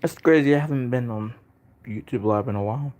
It's crazy. I haven't been on YouTube Live in a while.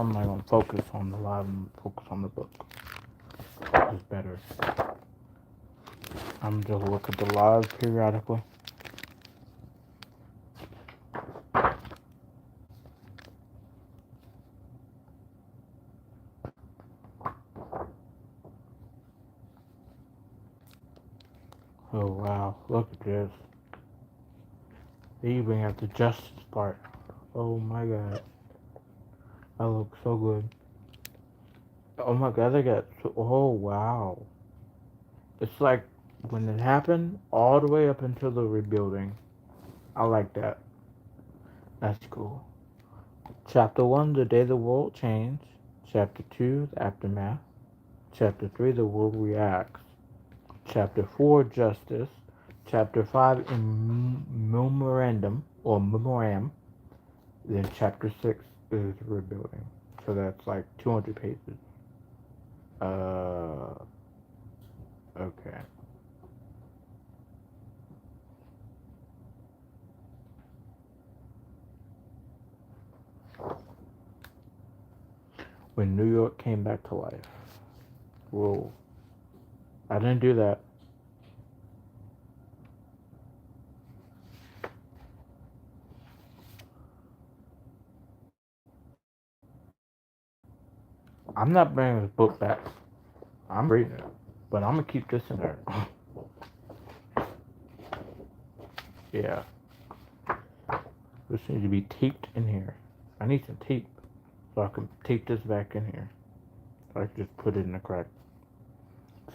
I'm not gonna focus on the live and focus on the book. It's better. I'm just look at the live periodically. Oh wow, look at this. They even have the justice part. Oh my god, that looks so good. Oh my god, they got. Oh wow, it's like when it happened all the way up until the rebuilding. I like that. That's cool. Chapter 1, The Day the World Changed. Chapter 2, The Aftermath. Chapter 3, The World Reacts. Chapter 4, Justice. Chapter 5, in Memorandum, or Memorandum. Then Chapter 6 is Rebuilding. So that's like 200 pages. Uh, okay. When New York came back to life. Whoa. I didn't do that. I'm not bringing this book back. I'm reading it. But I'm going to keep this in there. Yeah. This needs to be taped in here. I need some tape so I can tape this back in here. So I can just put it in the crack.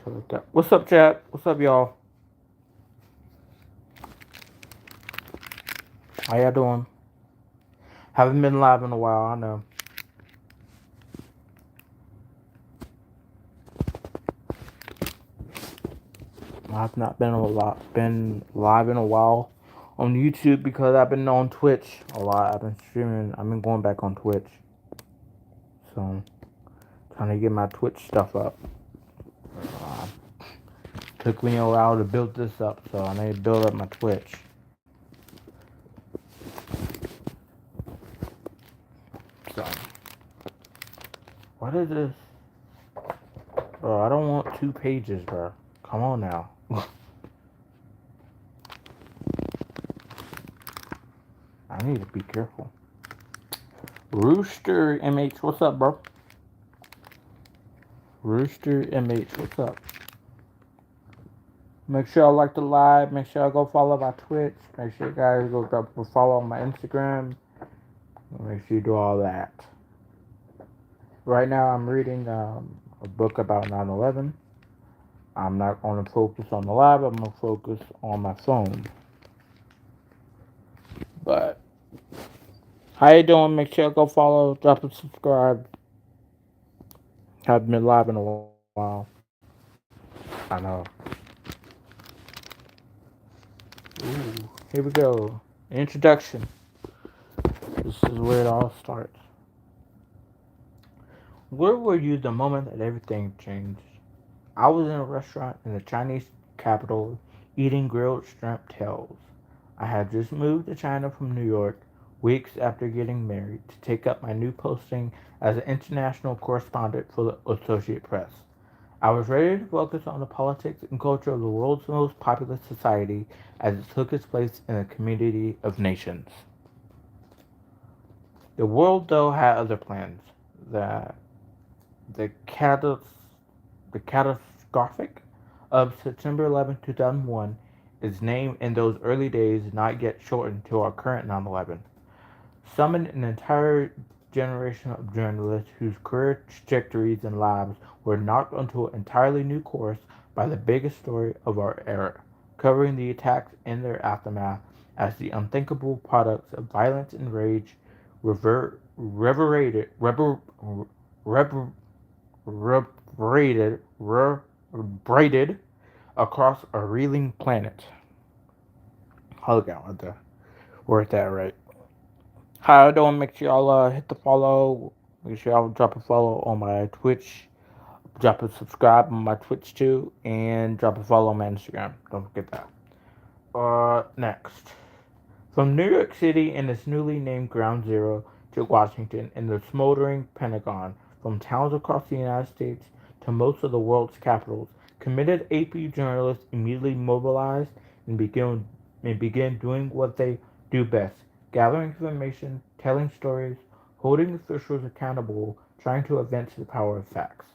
So like that. What's up, chat? What's up, y'all? How y'all doing? Haven't been live in a while. I know. I've not been live in a while on YouTube because I've been on Twitch a lot. I've been streaming. I've been going back on Twitch. So trying to get my Twitch stuff up. Uh, Took me a while to build this up, so I need to build up my Twitch. So what is this? Bro, I don't want 2 pages, bro. Come on now. I need to be careful. Rooster MH, what's up, bro? Rooster MH, what's up? Make sure y'all like the live. Make sure y'all go follow my Twitch. Make sure you guys go follow my Instagram. Make sure you do all that. Right now, I'm reading a book about 9/11. I'm not going to focus on the live. I'm going to focus on my phone. But how you doing? Make sure you go follow, drop a subscribe. Haven't been live in a while. I know. Ooh, here we go. Introduction. This is where it all starts. Where were you the moment that everything changed? I was in a restaurant in the Chinese capital eating grilled shrimp tails. I had just moved to China from New York weeks after getting married to take up my new posting as an international correspondent for the Associated Press. I was ready to focus on the politics and culture of the world's most populous society as it took its place in a community of nations. The world, though, had other plans. The, the, catas, the catastrophic of September 11, 2001 is named in those early days, not yet shortened to our current 9/11. Summoned an entire generation of journalists whose career trajectories and lives were knocked onto an entirely new course by the biggest story of our era, covering the attacks and their aftermath as the unthinkable products of violence and rage reverberated, rever, reverberated across a reeling planet. Hold on, I the word that right. How you doing? Make sure y'all hit the follow. Make sure y'all drop a follow on my Twitch. Drop a subscribe on my Twitch too, and drop a follow on my Instagram. Don't forget that. Next, from New York City and its newly named Ground Zero to Washington and the smoldering Pentagon, from towns across the United States to most of the world's capitals, committed AP journalists immediately mobilized and began doing what they do best: gathering information, telling stories, holding officials accountable, trying to advance the power of facts.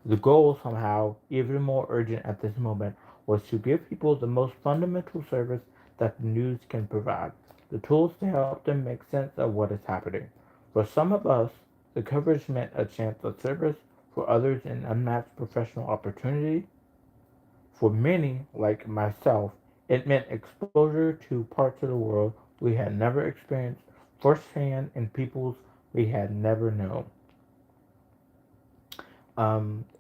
The goal, somehow even more urgent at this moment, was to give people the most fundamental service that the news can provide: the tools to help them make sense of what is happening. For some of us, the coverage meant a chance at service; for others, an unmatched professional opportunity; for many, like myself, it meant exposure to parts of the world we had never experienced firsthand and peoples we had never known.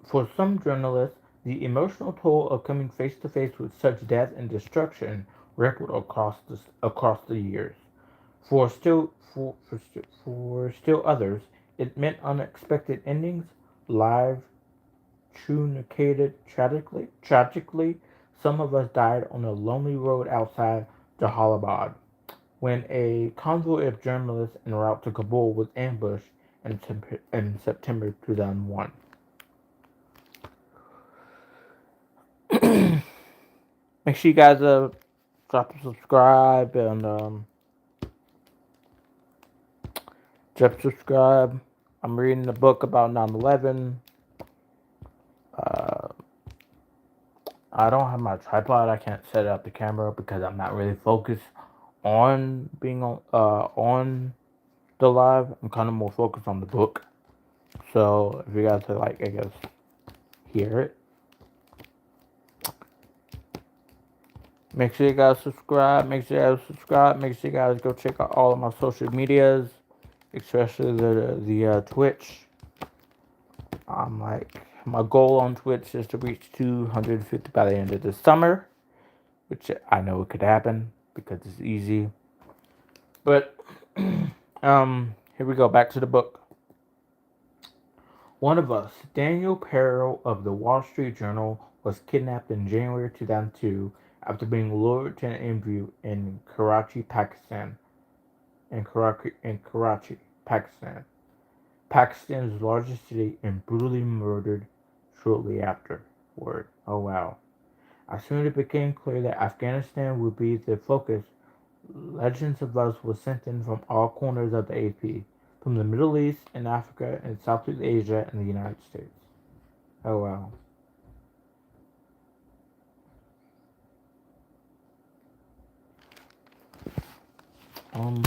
For some journalists, the emotional toll of coming face to face with such death and destruction rippled across the years. For still others, it meant unexpected endings, live truncated tragically. Tragically, some of us died on a lonely road outside Jalalabad when a convoy of journalists en route to Kabul was ambushed in September 2001. Make sure you guys drop a subscribe and drop a subscribe. I'm reading a book about 9/11. Uh, I don't have my tripod. I can't set up the camera because I'm not really focused on being on the live. I'm kind of more focused on the book. So if you guys are like, I guess, hear it, make sure you guys subscribe. Make sure you guys subscribe. Make sure you guys go check out all of my social medias, especially the Twitch. I'm like, my goal on Twitch is to reach 250 by the end of the summer, which I know it could happen because it's easy. But here we go, back to the book. One of us, Daniel Perel of the Wall Street Journal, was kidnapped in January 2002 after being lured to an interview in Karachi, Pakistan. Pakistan's largest city, and brutally murdered shortly afterward. Oh wow. As soon as it became clear that Afghanistan would be the focus, legends of us were sent in from all corners of the AP, from the Middle East and Africa and Southeast Asia and the United States. Oh wow.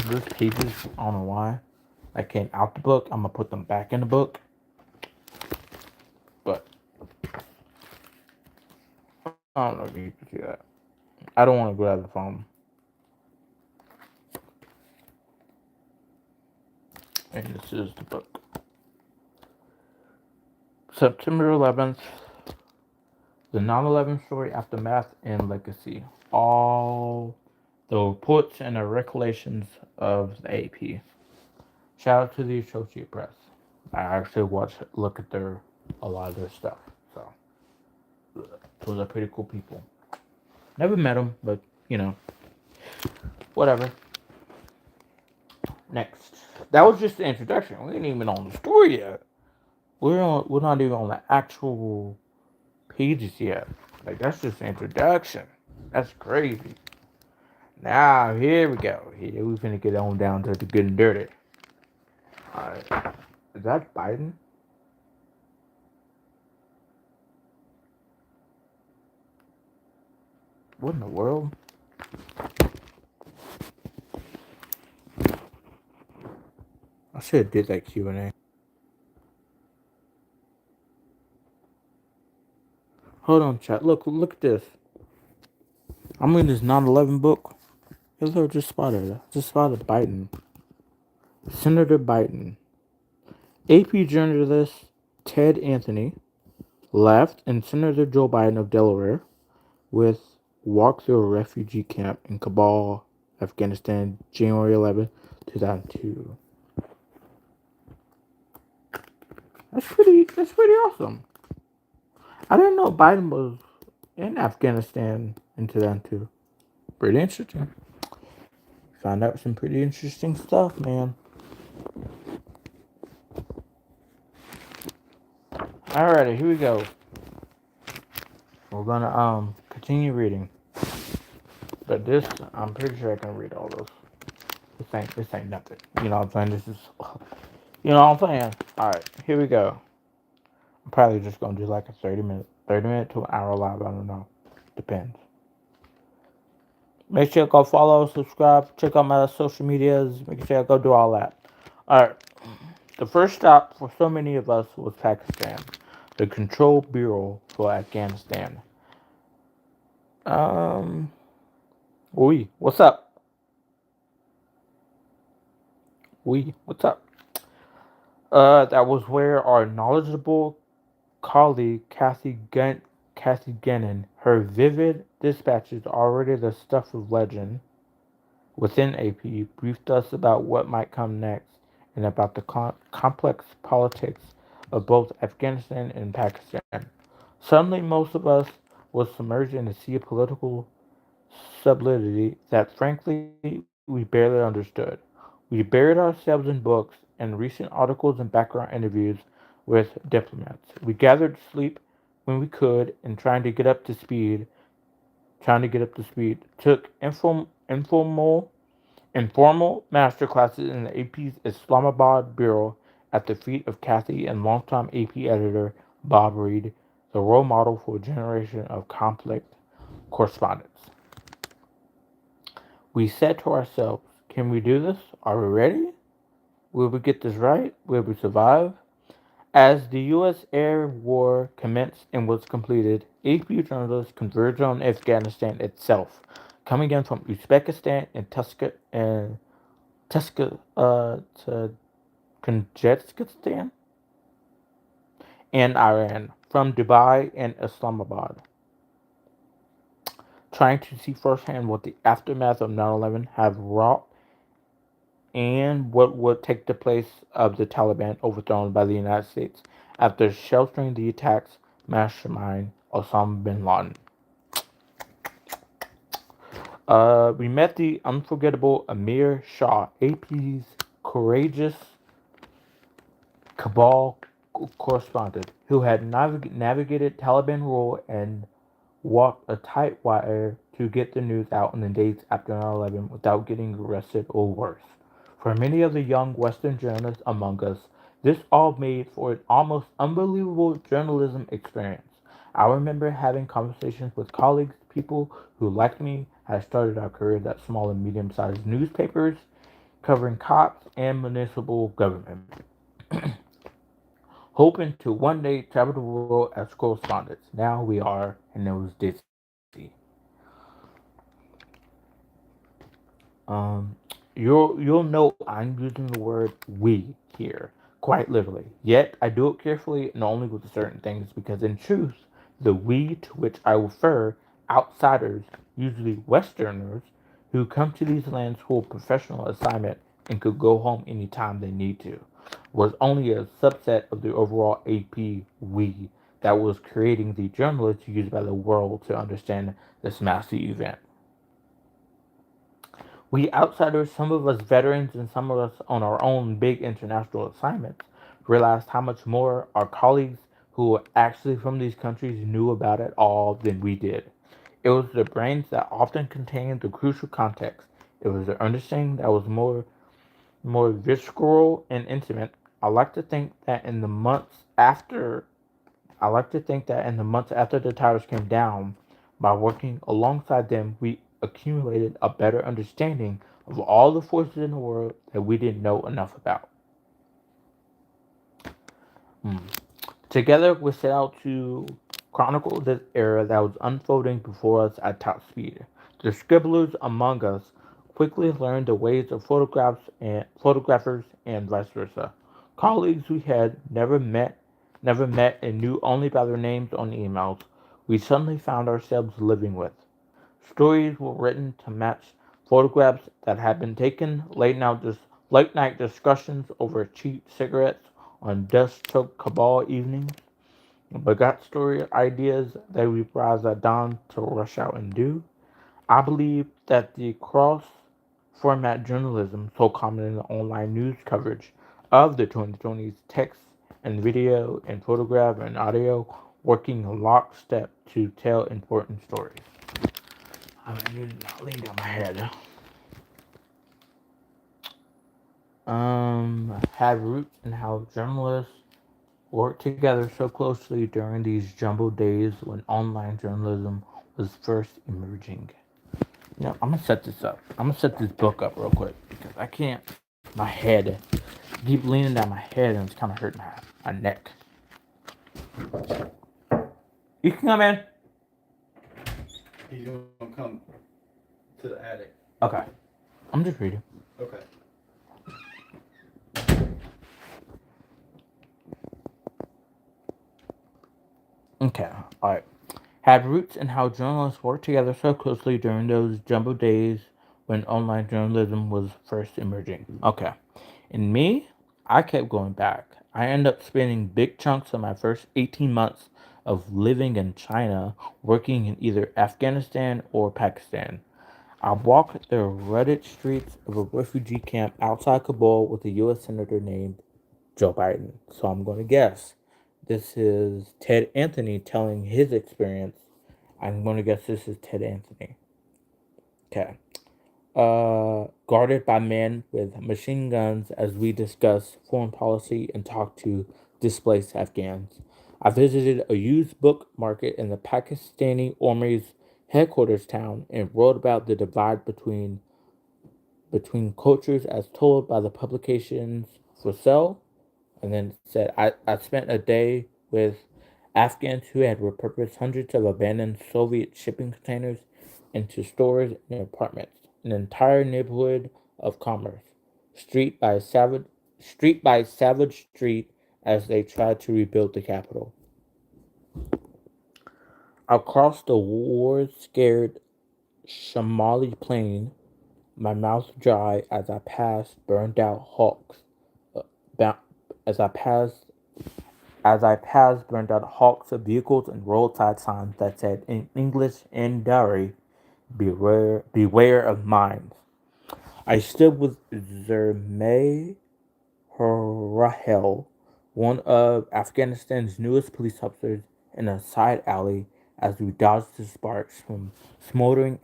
Those pages, I don't know why, that came out the book. I'm gonna put them back in the book. But I don't know if you can see that. I don't want to grab the phone. And this is the book. September 11th, the 9/11 story, aftermath, and legacy. All the reports and the recollections of the AP. Shout out to the Associated Press. I actually look at a lot of their stuff. So those are pretty cool people. Never met them, but you know, whatever. Next, that was just the introduction. We ain't even on the story yet. We're not even on the actual pages yet. Like, that's just the introduction. That's crazy. Now, here we go. Here we finna get on down to the good and dirty. Alright. Is that Biden? What in the world? I should have did that Q&A. Hold on, chat. Look at this. I'm in this 9/11 book. Hello, just spotted it. Just spotted Biden. Senator Biden. AP journalist Ted Anthony left, and Senator Joe Biden of Delaware with walk through a refugee camp in Kabul, Afghanistan, January 11, 2002. That's pretty awesome. I didn't know Biden was in Afghanistan in 2002. Pretty interesting. Found out some pretty interesting stuff, man. Alrighty, here we go. We're gonna continue reading. But this, I'm pretty sure I can read all those. This ain't nothing. You know what I'm saying? This is, you know what I'm saying? All right, here we go. I'm probably just gonna do like a 30 minute to an hour live. I don't know. Depends. Make sure you go follow, subscribe, check out my social medias. Make sure you go do all that. All right. The first stop for so many of us was Pakistan, the Control Bureau for Afghanistan. Um, what's up? What's up? That was where our knowledgeable colleague Kathy Gannon, her vivid dispatches already the stuff of legend within AP, briefed us about what might come next and about the complex politics of both Afghanistan and Pakistan. Suddenly, most of us was submerged in a sea of political subtlety that, frankly, we barely understood. We buried ourselves in books and recent articles and background interviews with diplomats. We gathered sleep when we could and took informal master classes in the AP's Islamabad bureau at the feet of Kathy and longtime AP editor Bob Reed, the role model for a generation of conflict correspondents. We said to ourselves, can we do this? Are we ready? Will we get this right? Will we survive? As the U.S. air war commenced and was completed, AP journalists converged on Afghanistan itself, coming in from Uzbekistan and to Kyrgyzstan and Iran, from Dubai and Islamabad, trying to see firsthand what the aftermath of 9/11 have wrought and what would take the place of the Taliban overthrown by the United States after sheltering the attack's mastermind, Osama bin Laden. We met the unforgettable Amir Shah, AP's courageous Kabul correspondent, who had navigated Taliban rule and walked a tight wire to get the news out in the days after 9/11 without getting arrested or worse. For many of the young Western journalists among us, this all made for an almost unbelievable journalism experience. I remember having conversations with colleagues, people who, like me, had started our careers at small and medium sized newspapers covering cops and municipal government, hoping to one day travel the world as correspondents. Now we are, and it was dizzy. Um, you'll know I'm using the word we here quite literally. Yet I do it carefully and only with certain things because in truth, the we to which I refer, outsiders, usually Westerners, who come to these lands for a professional assignment and could go home anytime they need to, was only a subset of the overall AP we that was creating the journalists used by the world to understand this massive event. We outsiders, some of us veterans and some of us on our own big international assignments, realized how much more our colleagues who were actually from these countries knew about it all than we did. It was their brains that often contained the crucial context. It was their understanding that was more visceral and intimate. I like to think that in the months after I like to think that in the months after the towers came down, by working alongside them, we accumulated a better understanding of all the forces in the world that we didn't know enough about. Hmm. Together, we set out to chronicle this era that was unfolding before us at top speed. The scribblers among us quickly learned the ways of photographers and vice versa. Colleagues we had never met and knew only by their names on emails, we suddenly found ourselves living with. Stories were written to match photographs that had been taken, late night discussions over cheap cigarettes on dust choked cabal evenings, begot story ideas that we rise at dawn to rush out and do. I believe that the cross format journalism so common in the online news coverage of the 2020s, text and video and photograph and audio working lockstep to tell important stories. I need to not lean down my head. Had roots in how journalists worked together so closely during these jumbled days when online journalism was first emerging. I'm gonna set this up. I'm gonna set this book up real quick because I can't. My head, keep leaning down my head, and it's kind of hurting my neck. You can come in. He's gonna come to the attic. Okay, I'm just reading. Okay. Okay, all right. Had roots in how journalists worked together so closely during those jumbled days when online journalism was first emerging. Okay. In me, I kept going back. I ended up spending big chunks of my first 18 months of living in China working in either Afghanistan or Pakistan. I walked the rutted streets of a refugee camp outside Kabul with a U.S. Senator named Joe Biden. So I'm going to guess this is Ted Anthony telling his experience. I'm going to guess this is Ted Anthony. Okay. Guarded by men with machine guns as we discuss foreign policy and talk to displaced Afghans. I visited a used book market in the Pakistani Army's headquarters town and wrote about the divide between cultures as told by the publications for sale. And then said, I spent a day with Afghans who had repurposed hundreds of abandoned Soviet shipping containers into stores and apartments, an entire neighborhood of commerce, street by savage street as they tried to rebuild the capital. Across the war-scared Shamali plain, my mouth dry as I passed burned out hulks, uh, as I passed burned out hulks of vehicles and roadside signs that said in English and Dari, beware of mines. I stood with Zermay Rahel, one of Afghanistan's newest police officers, in a side alley as we dodged the sparks from smoldering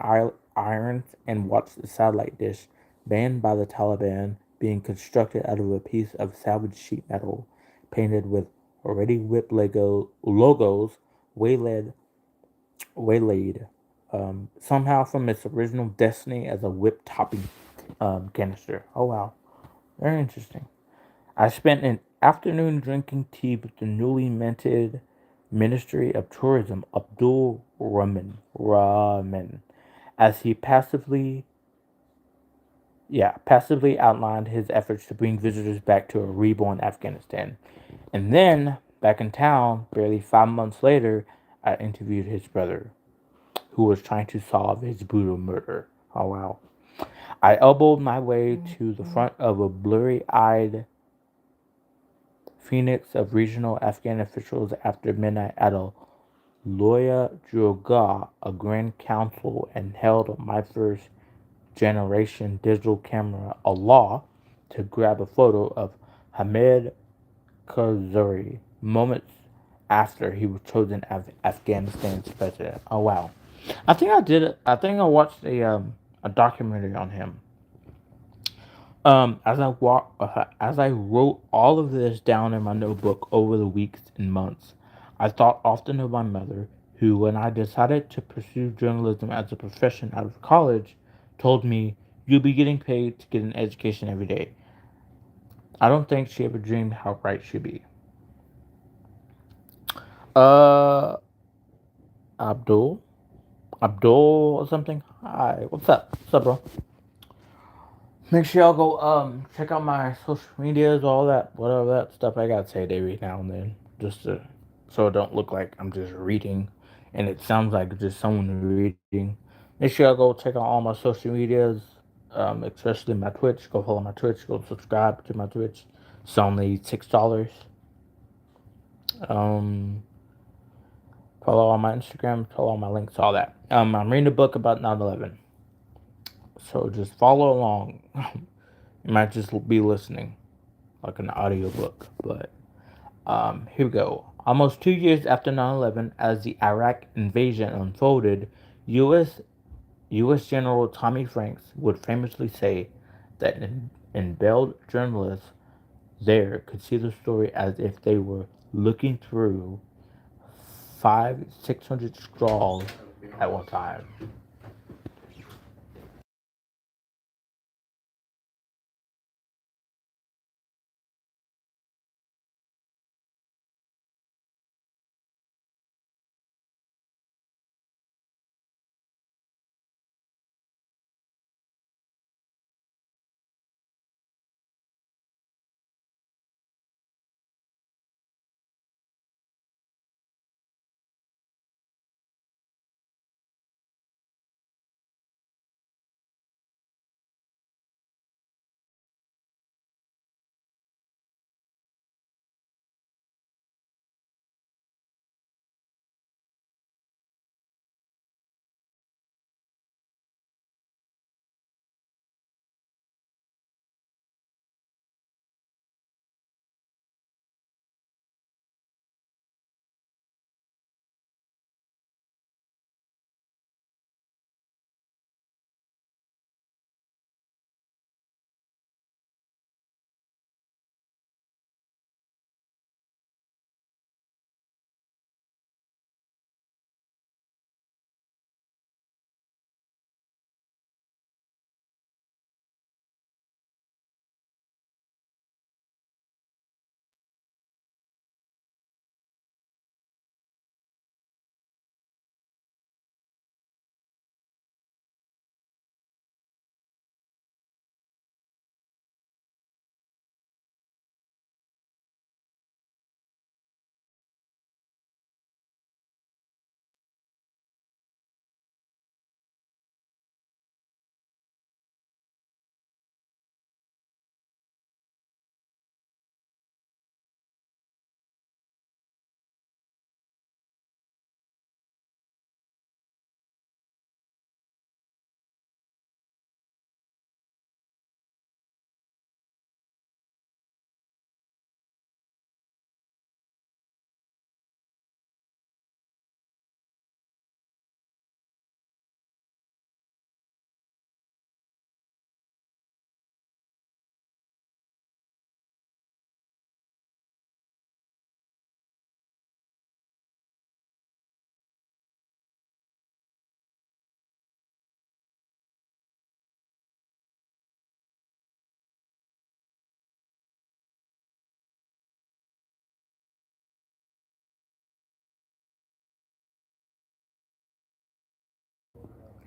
irons and watched the satellite dish banned by the Taliban being constructed out of a piece of salvaged sheet metal painted with already whipped Lego logos waylaid, waylaid somehow from its original destiny as a whip topping canister. Oh wow, very interesting. I spent an afternoon drinking tea with the newly minted Ministry of Tourism Abdul Rahman as he passively outlined his efforts to bring visitors back to a reborn Afghanistan. And then, back in town, barely 5 months later, I interviewed his brother, who was trying to solve his brutal murder. Oh wow. I elbowed my way to the front of a blurry eyed phoenix of regional Afghan officials after midnight at a Loya Jirga, a grand council, and held my first generation digital camera aloft to grab a photo of Hamid Karzuri. Moments after he was chosen as Afghanistan's president. Oh wow! I think I did. I think I watched a documentary on him. As I wrote all of this down in my notebook over the weeks and months, I thought often of my mother, who, when I decided to pursue journalism as a profession out of college, told me, "You'll be getting paid to get an education every day." I don't think she ever dreamed how right she'd be. Uh, Abdul, Abdul or something. Hi, what's up? What's up, bro? Make sure y'all go check out my social medias, all that, whatever that stuff I gotta say every now and then, just to so it don't look like I'm just reading, and it sounds like just someone reading. Make sure y'all go check out all my social medias, especially my Twitch. Go follow my Twitch. Go subscribe to my Twitch. It's only $6. Um, Follow all my Instagram. Follow all my links. All that. I'm reading a book about 9/11, so just follow along. You might just be listening like an audiobook. But here we go. Almost 2 years after 9/11, as the Iraq invasion unfolded, U.S. U.S. General Tommy Franks would famously say that embedded journalists there could see the story as if they were looking through 600 straws at one time.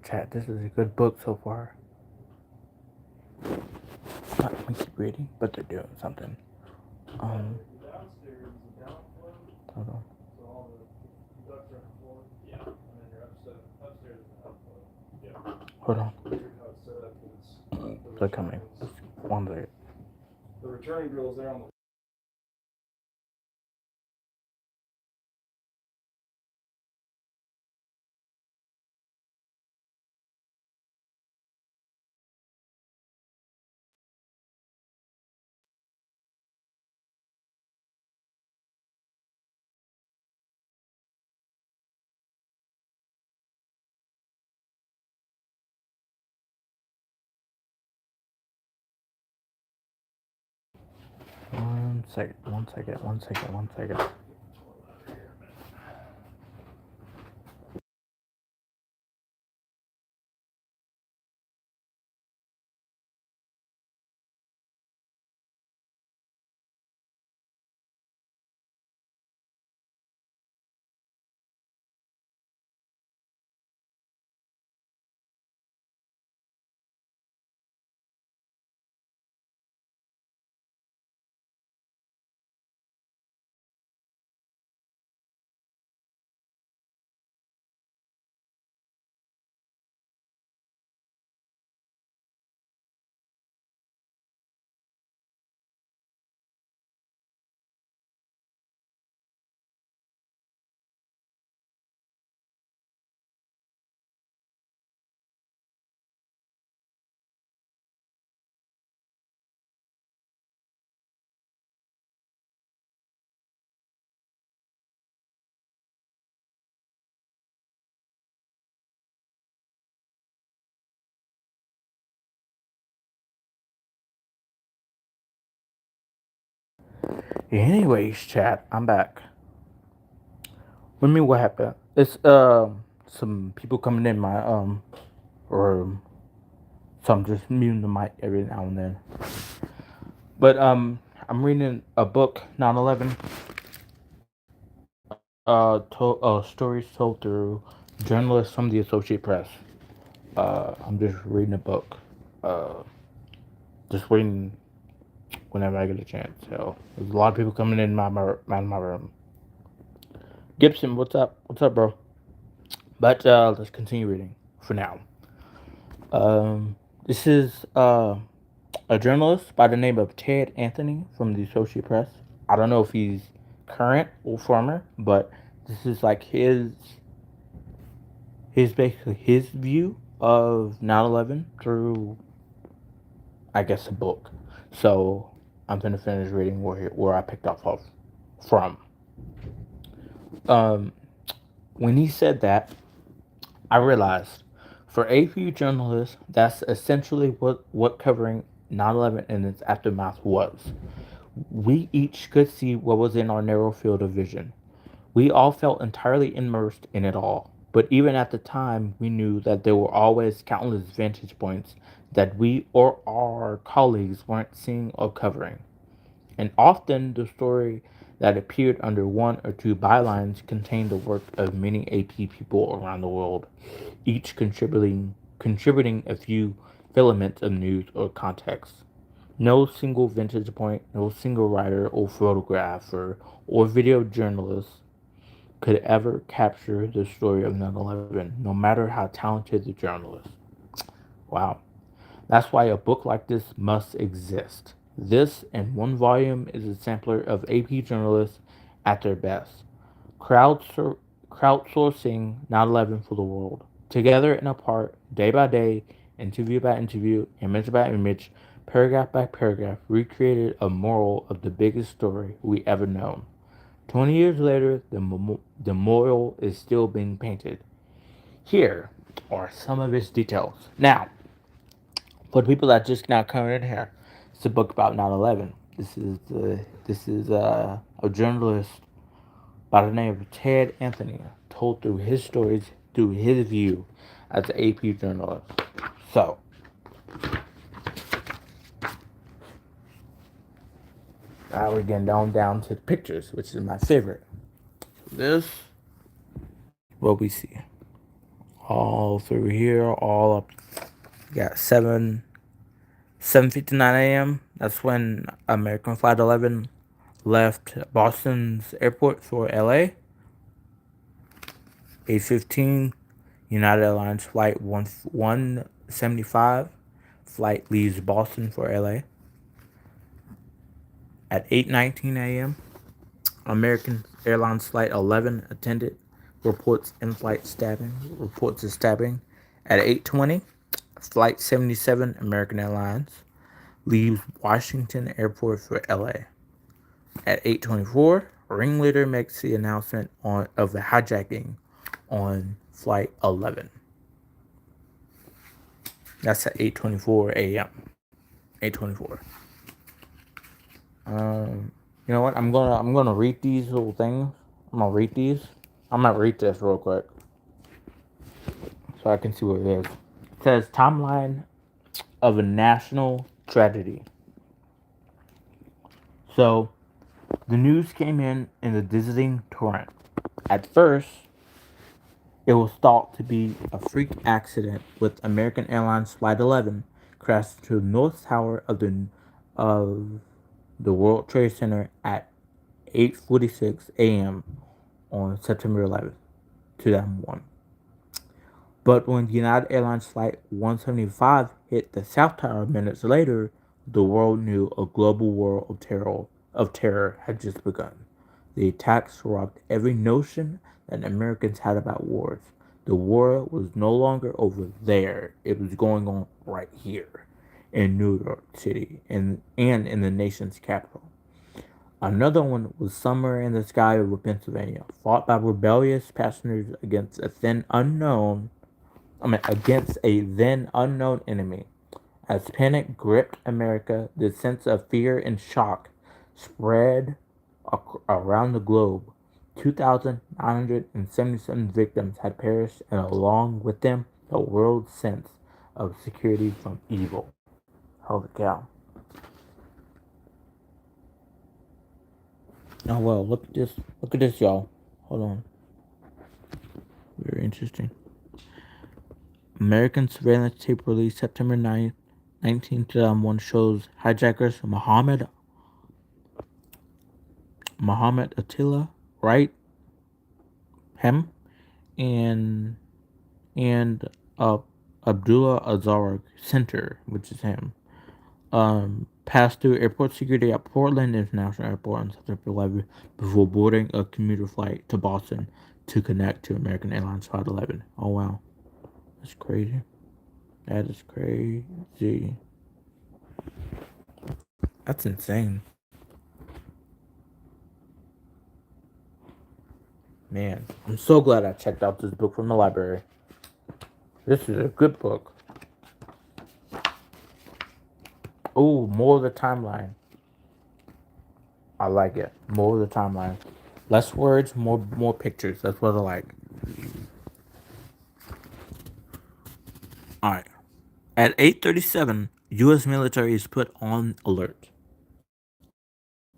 Chat, this is a good book so far. Let me keep reading, but they're doing something. Um, Hold on. Hold on. They're coming. One second. The returning drills there on the second. Anyways, chat, I'm back. What me? What happened? It's some people coming in my room, so I'm just muting the mic every now and then. But I'm reading a book, 9/11. Stories told through journalists from the Associated Press. I'm just reading a book. Just reading whenever I get a chance. So there's a lot of people coming in my room. Gibson, what's up? What's up, bro? But let's continue reading for now. This is a journalist by the name of Ted Anthony from the Associated Press. I don't know if he's current or former, but this is like his basically his view of 9/11 through, I guess, a book. So I'm gonna finish reading where I picked off of from. When he said that, I realized for a few journalists, that's essentially what covering 9/11 and its aftermath was. We each could see what was in our narrow field of vision. We all felt entirely immersed in it all. But even at the time, we knew that there were always countless vantage points that we or our colleagues weren't seeing or covering. And often the story that appeared under one or two bylines contained the work of many AP people around the world, each contributing a few filaments of news or context. No single vantage point, no single writer or photographer or video journalist could ever capture the story of 9/11, no matter how talented the journalist. Wow. That's why a book like this must exist. This, in one volume, is a sampler of AP journalists at their best, crowdsourcing 9/11 for the world. Together and apart, day by day, interview by interview, image by image, paragraph by paragraph, recreated a moral of the biggest story we ever known. 20 years later, the moral is still being painted. Here are some of its details. Now, for the people that just now coming in here, it's a book about 9/11. This is a journalist by the name of Ted Anthony, told through his stories, through his view as an AP journalist. So, now we're getting down to the pictures, which is my favorite. This, what we see, all through here, all up. We got 7:59 a.m. That's when American Flight 11 left Boston's airport for LA. 8:15, United Airlines Flight 175 flight leaves Boston for LA. At 8:19 a.m., American Airlines Flight 11 attendant reports in-flight stabbing. At 8:20, Flight 77 American Airlines leaves Washington Airport for LA. At 8:24, ringleader makes the announcement of the hijacking on Flight 11. That's at 8:24 a.m. 8:24. You know what? I'm gonna read these little things. I'm gonna read these. I'm gonna read this real quick so I can see what it is. It says timeline of a national tragedy. So the news came in the dizzying torrent. At first, it was thought to be a freak accident with American Airlines Flight 11 crashed into the north tower of the World Trade Center at 8:46 a.m. on September 11th, 2001. But when United Airlines Flight 175 hit the South Tower minutes later, the world knew a global war of terror had just begun. The attacks rocked every notion that Americans had about wars. The war was no longer over there, it was going on right here in New York City and in the nation's capital. Another one was somewhere in the sky over Pennsylvania, fought by rebellious passengers against a then unknown enemy. As panic gripped America, the sense of fear and shock spread around the globe. 2,977 victims had perished, and along with them, the world's sense of security from evil. Holy cow. Oh, well, look at this. Look at this, y'all. Hold on. Very interesting. American surveillance tape released September 9th, 2001 shows hijackers Mohammed Attila Wright, him, and and uh, Abdullah Azar Center, which is him, passed through airport security at Portland International Airport on September 11th before boarding a commuter flight to Boston to connect to American Airlines Flight 11. Oh wow, that's crazy. That is crazy. That's insane. Man, I'm so glad I checked out this book from the library. This is a good book. Oh, more of the timeline. I like it. More of the timeline. Less words, more pictures. That's what I like. Alright. At 8:37, US military is put on alert.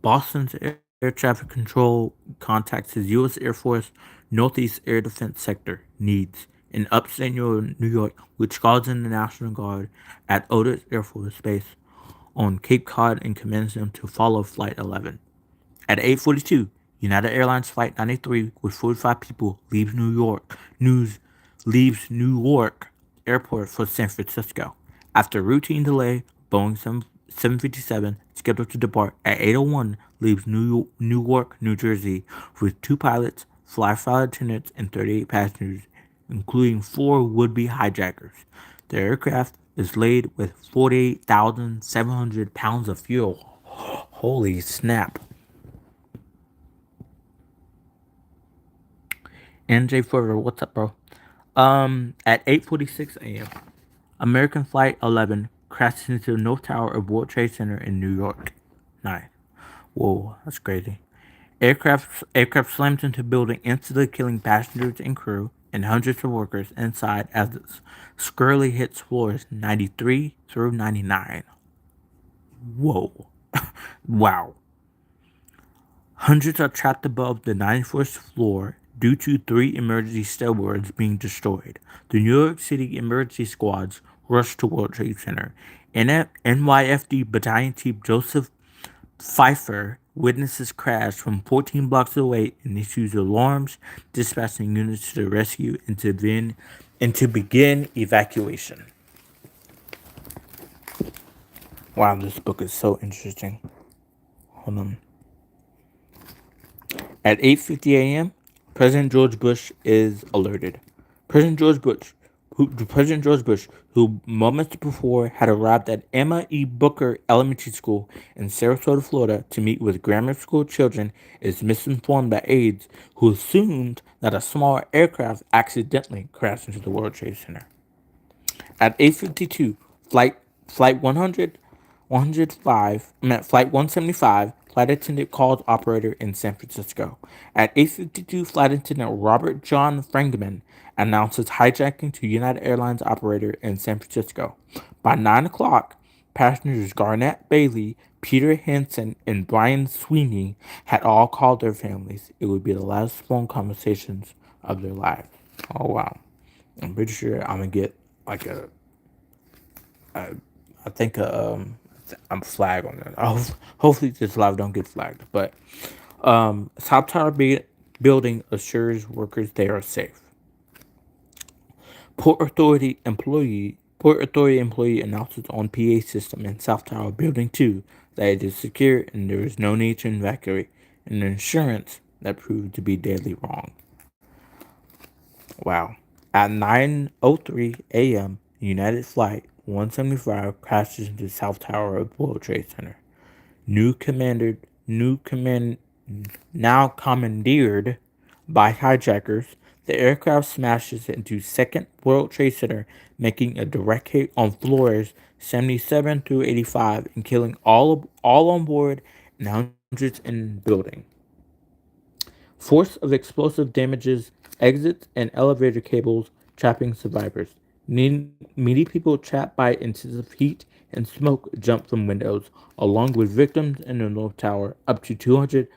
Boston's air traffic control contacts his U.S. Air Force Northeast Air Defense Sector needs in upstate New York, which calls in the National Guard at Otis Air Force Base on Cape Cod and commands them to follow Flight 11. At 8:42, United Airlines Flight 93 with 45 people leaves New York Airport for San Francisco. After a routine delay, Boeing 757 scheduled to depart at 8:01 leaves Newark, New Jersey with 2 pilots, 5 flight attendants, and 38 passengers, including 4 would-be hijackers. The aircraft is laden with 48,700 pounds of fuel. Holy snap. NJ Further, what's up, bro? At 8:46 a.m., American Flight 11 crashed into the North Tower of World Trade Center in New York. Nice. Whoa, that's crazy. Aircraft slammed into the building, instantly killing passengers and crew and hundreds of workers inside as it squarely hits floors 93 through 99. Whoa. Wow. Hundreds are trapped above the 91st floor due to 3 emergency stairwells being destroyed. The New York City emergency squads rushed to World Trade Center. NYFD Battalion Chief Joseph Pfeiffer witnesses crash from 14 blocks away and issues alarms, dispatching units to the rescue and to begin evacuation. Wow, this book is so interesting. Hold on. At 8:50 a.m., President George Bush is alerted. President George Bush, who moments before had arrived at Emma E. Booker Elementary School in Sarasota, Florida, to meet with grammar school children, is misinformed by aides who assumed that a small aircraft accidentally crashed into the World Trade Center. At 8:52, Flight 100 Flight 175, flight attendant calls operator in San Francisco. At 8:52, flight attendant Robert John Frangman announces hijacking to United Airlines operator in San Francisco. By 9 o'clock, passengers Garnett Bailey, Peter Hansen, and Brian Sweeney had all called their families. It would be the last phone conversations of their lives. Oh, wow. I'm pretty sure I'm going to get like I think I'm flagged on that. Hopefully this live don't get flagged. But South Tower building assures workers they are safe. Port Authority employee announces on PA system in South Tower Building 2 that it is secure and there is no need to evacuate. An insurance that proved to be deadly wrong. Wow. At 9:03 a.m., United Flight 175 crashes into South Tower of World Trade Center. Now commandeered by hijackers, the aircraft smashes into Second World Trade Center, making a direct hit on floors 77 through 85 and killing all on board and hundreds in building. Force of explosive damages exits and elevator cables, trapping survivors. Many people trapped by intensive heat and smoke jump from windows, along with victims in the North Tower. Up to 200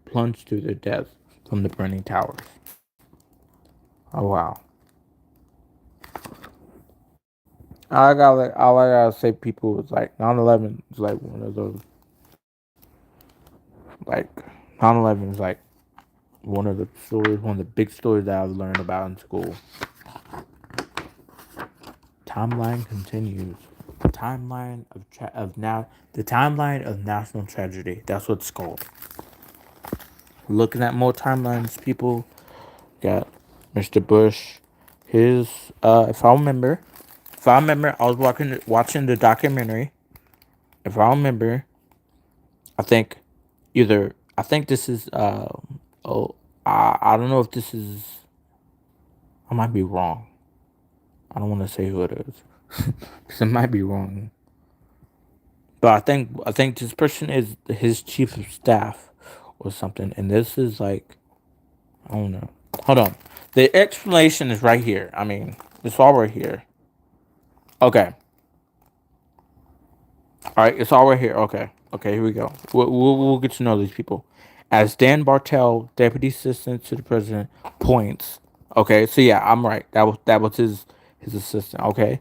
plunged to their deaths from the burning towers. Oh wow! All I gotta say, people, was like 9/11 is like one of those, like 9/11 is like one of the big stories that I've learned about in school. Timeline continues. The timeline of national tragedy. That's what it's called. Looking at more timelines, people got Mr. Bush. His if I remember, I was watching the documentary. If I remember, I think this is I don't know if this is, I might be wrong. I don't want to say who it is because it might be wrong. But I think this person is his chief of staff or something, and this is like, I don't know. Hold on, the explanation is right here. I mean, it's all right here. Okay, all right, it's all right here. Okay, here we go. We'll get to know these people. As Dan Bartel, deputy assistant to the president, points. Okay, so yeah, I'm right. That was his assistant. Okay.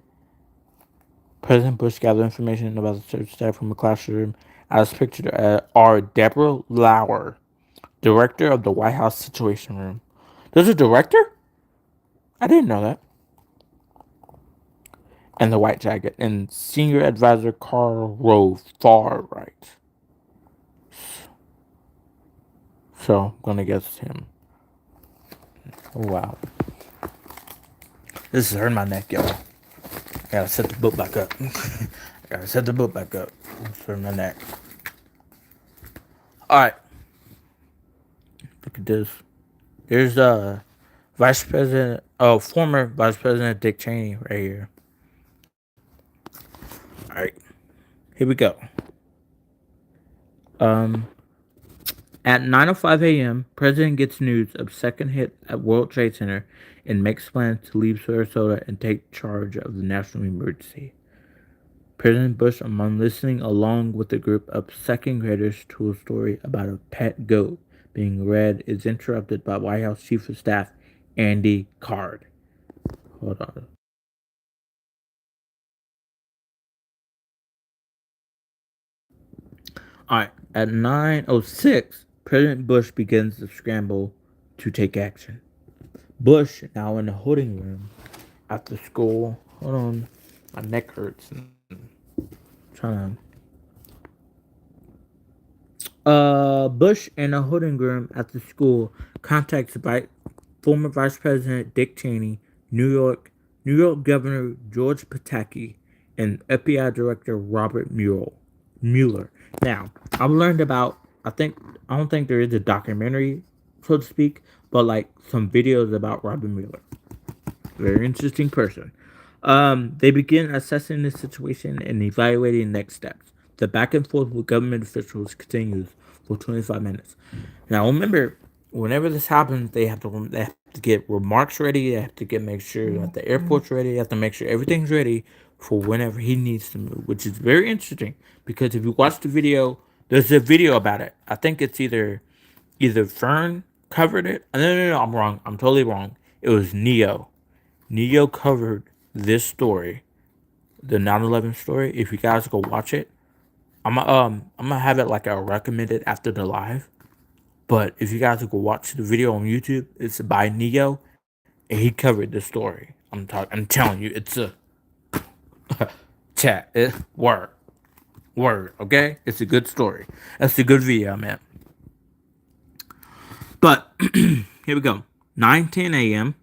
President Bush gathered information about the church staff from a classroom. As pictured are Deborah Lauer, director of the White House Situation Room. There's a director? I didn't know that. And the White Jacket. And senior advisor Karl Rove, far right. So I'm gonna guess him. Oh wow. This is hurting my neck, y'all. I gotta set the book back up. It's hurting my neck. Alright. Look at this. There's former Vice President Dick Cheney right here. All right, here we go. At 9:05 a.m., President gets news of second hit at World Trade Center and makes plans to leave Sarasota and take charge of the national emergency. President Bush, among listening along with a group of second graders to a story about a pet goat being read, is interrupted by White House Chief of Staff Andy Card. Hold on. Alright, at 9:06, President Bush begins the scramble to take action. Bush, now in the holding room at the school. Hold on, my neck hurts. Bush in a holding room at the school contacts former Vice President Dick Cheney, New York Governor George Pataki, and FBI Director Robert Mueller. Now, I've learned about, I don't think there is a documentary, so to speak, but like some videos about Robert Mueller. Very interesting person. They begin assessing the situation and evaluating next steps. The back and forth with government officials continues for 25 minutes. Now, remember, whenever this happens, they have to get remarks ready. They have to make sure that the airport's ready. They have to make sure everything's ready for whenever he needs to move, which is very interesting because if you watch the video, there's a video about it. I think it's either Fern covered it. No, I'm wrong. I'm totally wrong. It was Neo. Neo covered this story, the 9/11 story. If you guys go watch it, I'm gonna have it like a recommended after the live. But if you guys go watch the video on YouTube, it's by Neo, and he covered the story. I'm telling you, it's a chat. Word. Okay, it's a good story. That's a good video, man. But here we go. 9:10 a.m.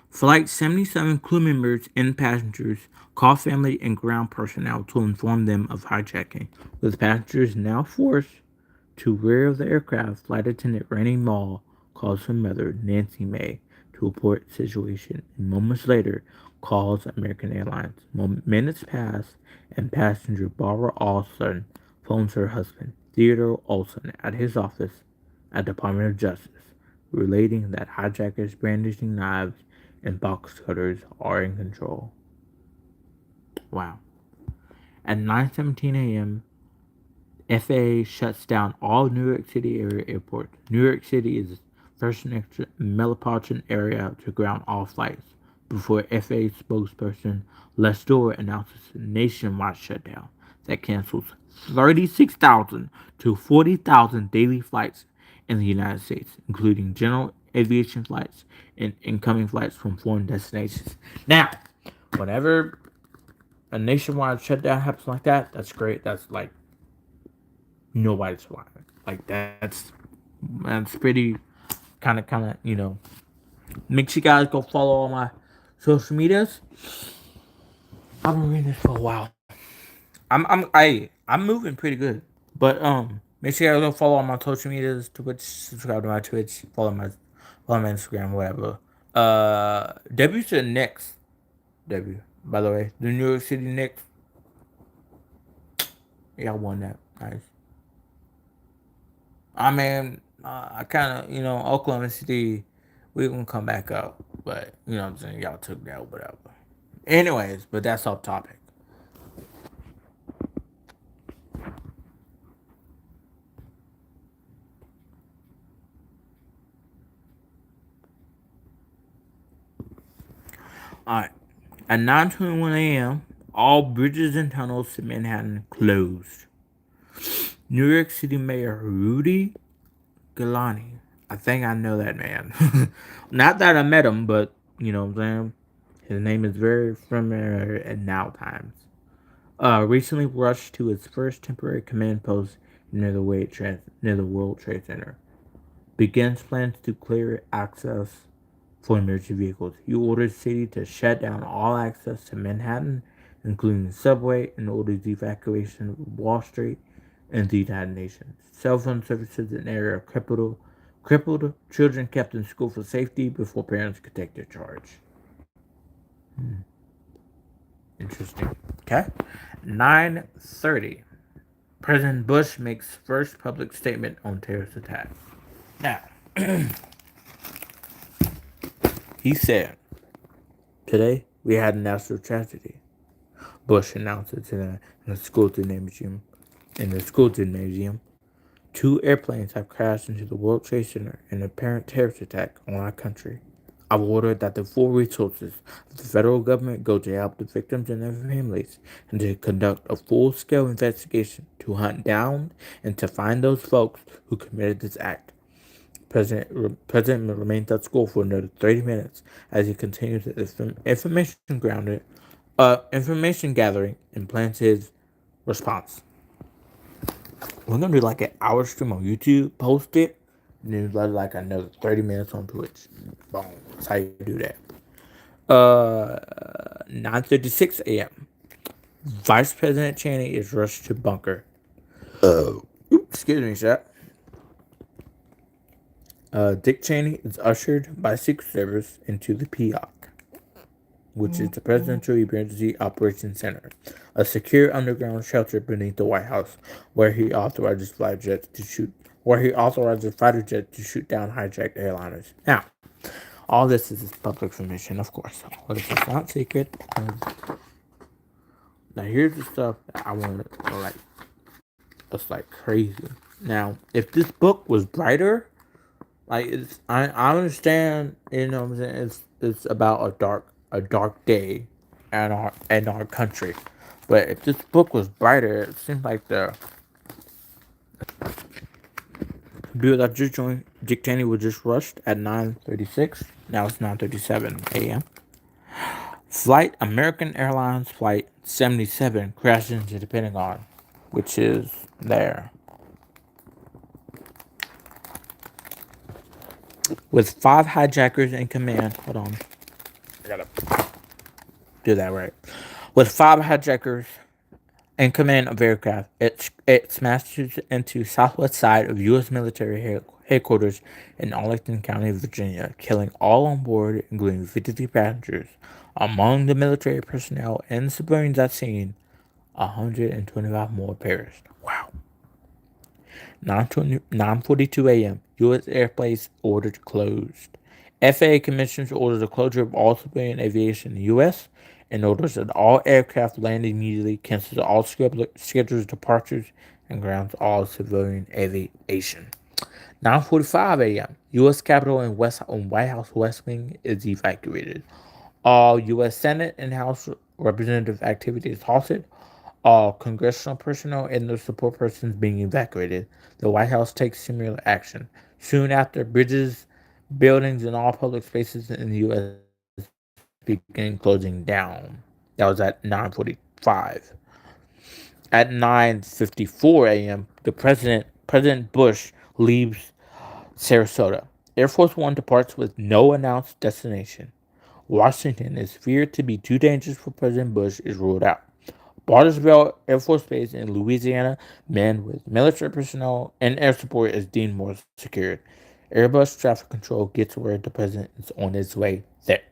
Flight 77 crew members and passengers call family and ground personnel to inform them of hijacking, with passengers now forced to rear of the aircraft. Flight attendant Randy Mall calls her mother, Nancy May, to report the situation, and moments later calls American Airlines. Minutes pass, and passenger Barbara Olson phones her husband, Theodore Olson, at his office at Department of Justice, relating that hijackers brandishing knives and box cutters are in control. Wow. At 9:17 a.m., FAA shuts down all New York City area airports. New York City is the first metropolitan area to ground all flights before FAA spokesperson Les Dorr announces a nationwide shutdown that cancels 36,000 to 40,000 daily flights in the United States, including general aviation flights and incoming flights from foreign destinations. Now, whenever a nationwide shutdown happens like that, that's great. That's like nobody's flying. Like that's pretty kind of. Make sure you guys go follow all my social medias. I've been reading this for a while. I'm moving pretty good. But make sure you guys go follow all my social medias, Twitch, subscribe to my Twitch, follow my Instagram, whatever. W to the Knicks. W. By the way, the New York City Knicks. Y'all won that. Nice. I mean, I kind of, Oklahoma City, we gonna come back up. But, you know what I'm saying? Y'all took that, whatever. Anyways, but that's off topic. Alright. At 9:21 a.m., all bridges and tunnels to Manhattan closed. New York City Mayor Rudy Giuliani. I think I know that man. Not that I met him, but you know what I'm saying? His name is very familiar at now times. Recently rushed to its first temporary command post near the World Trade Center. Begins plans to clear access for emergency vehicles. He ordered the city to shut down all access to Manhattan, including the subway, and orders the evacuation of Wall Street and the United Nations. Cell phone services in the area are crippled, children kept in school for safety before parents could take their charge. Interesting. Okay. 9:30. President Bush makes first public statement on terrorist attack. Now, he said, today we had a natural tragedy. Bush announced it in the Sculpture Museum. 2 airplanes have crashed into the World Trade Center in an apparent terrorist attack on our country. I've ordered that the full resources of the federal government go to help the victims and their families and to conduct a full-scale investigation to hunt down and to find those folks who committed this act. President remains at school for another 30 minutes as he continues his information gathering and plans his response. We're gonna do like an hour stream on YouTube, post it, and then like another 30 minutes on Twitch. Boom. That's how you do that. 9:36 a.m. Vice President Cheney is rushed to bunker. Excuse me, chat. Dick Cheney is ushered by Secret Service into the Peacock. which is the Presidential Emergency Operations Center, a secure underground shelter beneath the White House, where he authorizes fighter jets to shoot down hijacked airliners. Now, all this is public information, of course. All this is not secret. Now, here's the stuff that I want to like. It's like crazy. Now, if this book was brighter, like I understand, you know what I'm saying, it's about a dark day in our country. But if this book was brighter, it seems like the bill that just joined Dick Cheney was just rushed at 9:36. Now it's 9:37 a.m. American Airlines Flight 77 crashed into the Pentagon, which is there. With 5 hijackers in command. Hold on. I gotta do that right. With 5 hijackers in command of aircraft, it smashed into southwest side of U.S. military headquarters in Arlington County, Virginia, killing all on board, including 53 passengers. Among the military personnel and civilians at scene, 125 more perished. Wow. 9:42 a.m. U.S. airspace ordered closed. FAA commissions ordered the closure of all civilian aviation in the U.S. and orders that all aircraft land immediately, cancels all scheduled departures, and grounds all civilian aviation. 9:45 a.m. U.S. Capitol and White House West Wing is evacuated. All U.S. Senate and House representative activity is halted. All congressional personnel and their support persons being evacuated. The White House takes similar action. Soon after, bridges, buildings, and all public spaces in the U.S. begin closing down. That was at 9:45. At 9:54 a.m., President Bush leaves Sarasota. Air Force One departs with no announced destination. Washington is feared to be too dangerous for President Bush is ruled out. Bartersville Air Force Base in Louisiana, manned with military personnel and air support, is deemed more secured. Airbus traffic control gets word the president is on his way there.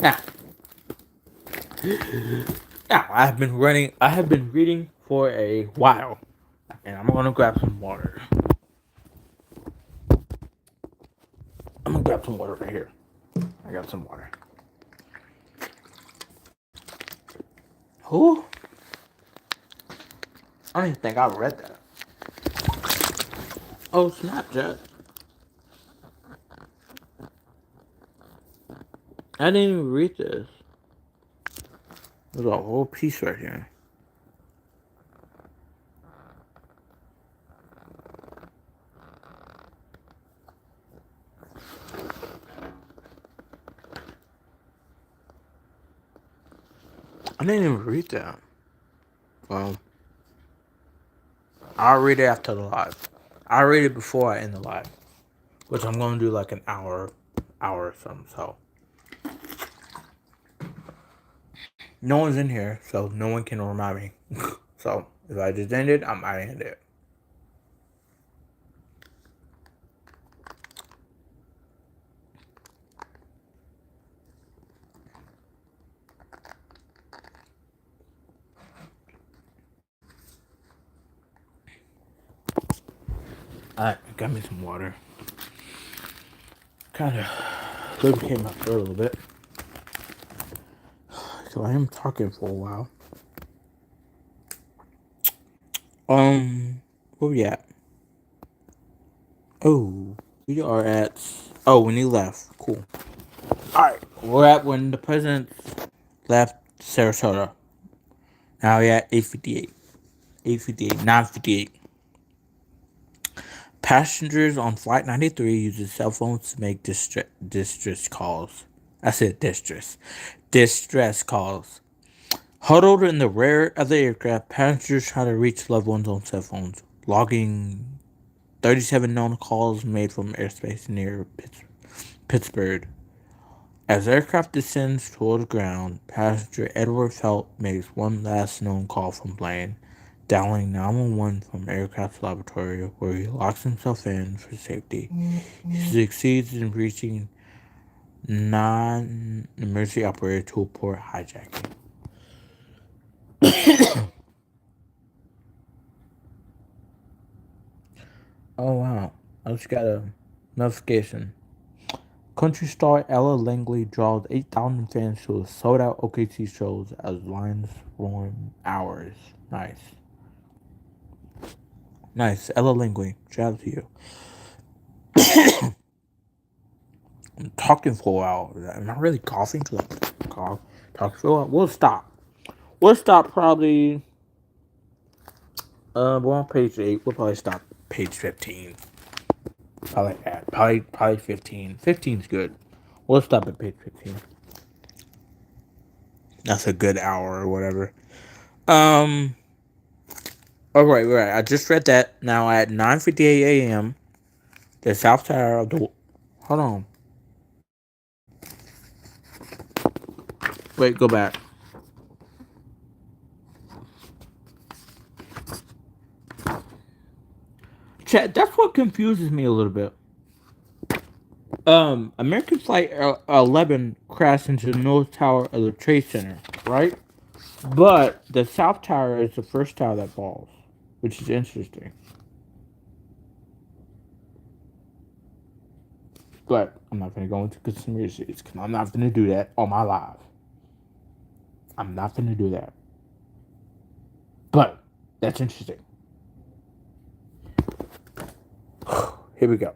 Now, I have been reading for a while, and I'm gonna grab some water. I'm gonna grab some water right here. I got some water. Who? I don't even think I read that. Oh, Snapchat. I didn't even read this. There's a whole piece right here. I didn't even read that. Well, I'll read it after the live. I'll read it before I end the live, which I'm going to do like an hour or something. So no one's in here, so no one can remind me. So if I just end it, I might end it. Alright, got me some water. Kind of lubricate my throat a little bit. So I am talking for a while. Where we at? Oh, we are at. Oh, when he left. Cool. Alright, we're at when the president left Sarasota. Now we're at 8:58. 9:58. Passengers on Flight 93 uses cell phones to make distress calls. I said distress. Distress calls. Huddled in the rear of the aircraft, passengers try to reach loved ones on cell phones, logging 37 known calls made from airspace near Pittsburgh. As aircraft descends toward the ground, passenger Edward Felt makes one last known call from plane, dialing 911 from aircraft laboratory, where he locks himself in for safety. He succeeds in reaching non-emergency operator to report hijacking. Oh wow, I just got a notification. Country star Ella Langley draws 8,000 fans to a sold-out OKC shows as Lions roaring hours. Nice. Nice. Ella Langley, shout out to you. I'm talking for a while. Am I really coughing? Cough. Talking for a while. We'll stop. We'll stop probably. We're on page 8. We'll probably stop page 15. Probably like that. Probably 15. 15's good. We'll stop at page 15. That's a good hour or whatever. Oh, right. I just read that. Now at 9:58 a.m., the South Tower of the... Hold on. Wait, go back. Chat, that's what confuses me a little bit. American Flight 11 crashed into the North Tower of the Trade Center, right? But the South Tower is the first tower that falls, which is interesting. But I'm not going to go into conspiracies because I'm not going to do that on my live. I'm not going to do that. But that's interesting. Here we go.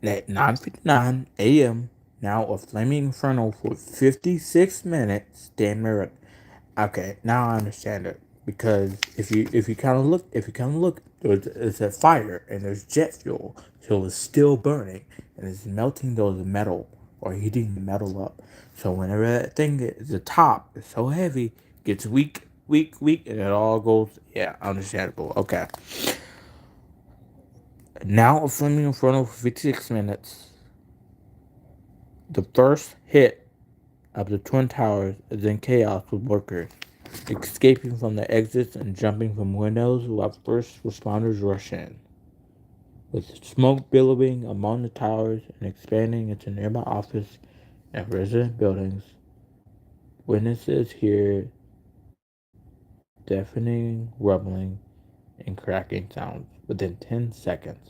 At 9:59 a.m., now a flaming inferno for 56 minutes. Damn mirror. Okay, now I understand it. Because if you kind of look, there's a fire and there's jet fuel, so it's still burning and it's melting those metal or heating the metal up. So whenever that thing is the top is so heavy, gets weak, and it all goes. Yeah, understandable. Okay. Now a flaming inferno for 56 minutes. The first hit of the Twin Towers is in chaos with workers escaping from the exits and jumping from windows while first responders rush in. With smoke billowing among the towers and expanding into nearby office and resident buildings, witnesses hear deafening rumbling and cracking sounds. Within 10 seconds,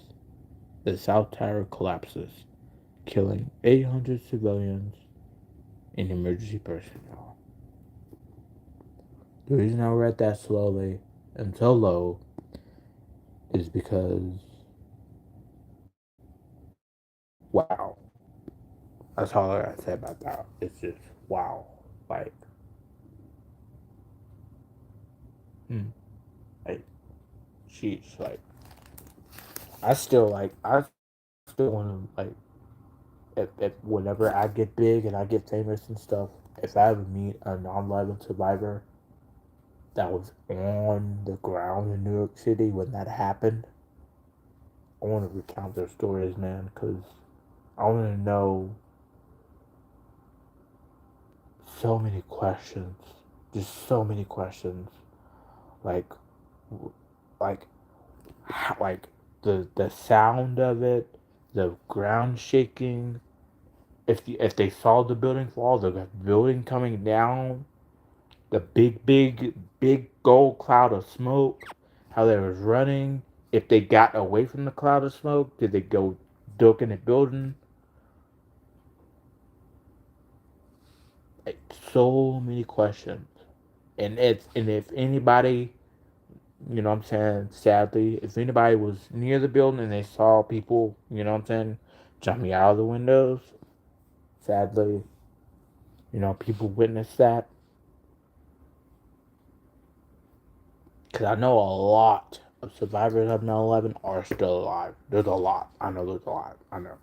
the South Tower collapses, killing 800 civilians and emergency personnel. The reason I read that slowly and so low is because, wow. That's all I gotta say about that. It's just, wow. Like, hmm. Like, jeez. Like, I still want to, like, if whenever I get big and I get famous and stuff, if I ever meet a 9/11 survivor that was on the ground in New York City when that happened, I want to recount their stories, man, because I want to know so many questions. Just so many questions. Like, like, like the sound of it, the ground shaking. If they saw the building fall, the building coming down, the big gold cloud of smoke, how they was running. If they got away from the cloud of smoke, did they go duck in the building? Like, so many questions, and if anybody, you know what I'm saying, sadly, if anybody was near the building and they saw people, you know what I'm saying, jumping out of the windows, sadly, you know, people witnessed that. Because I know a lot of survivors of 9/11 are still alive. There's a lot. I know there's a lot. I know.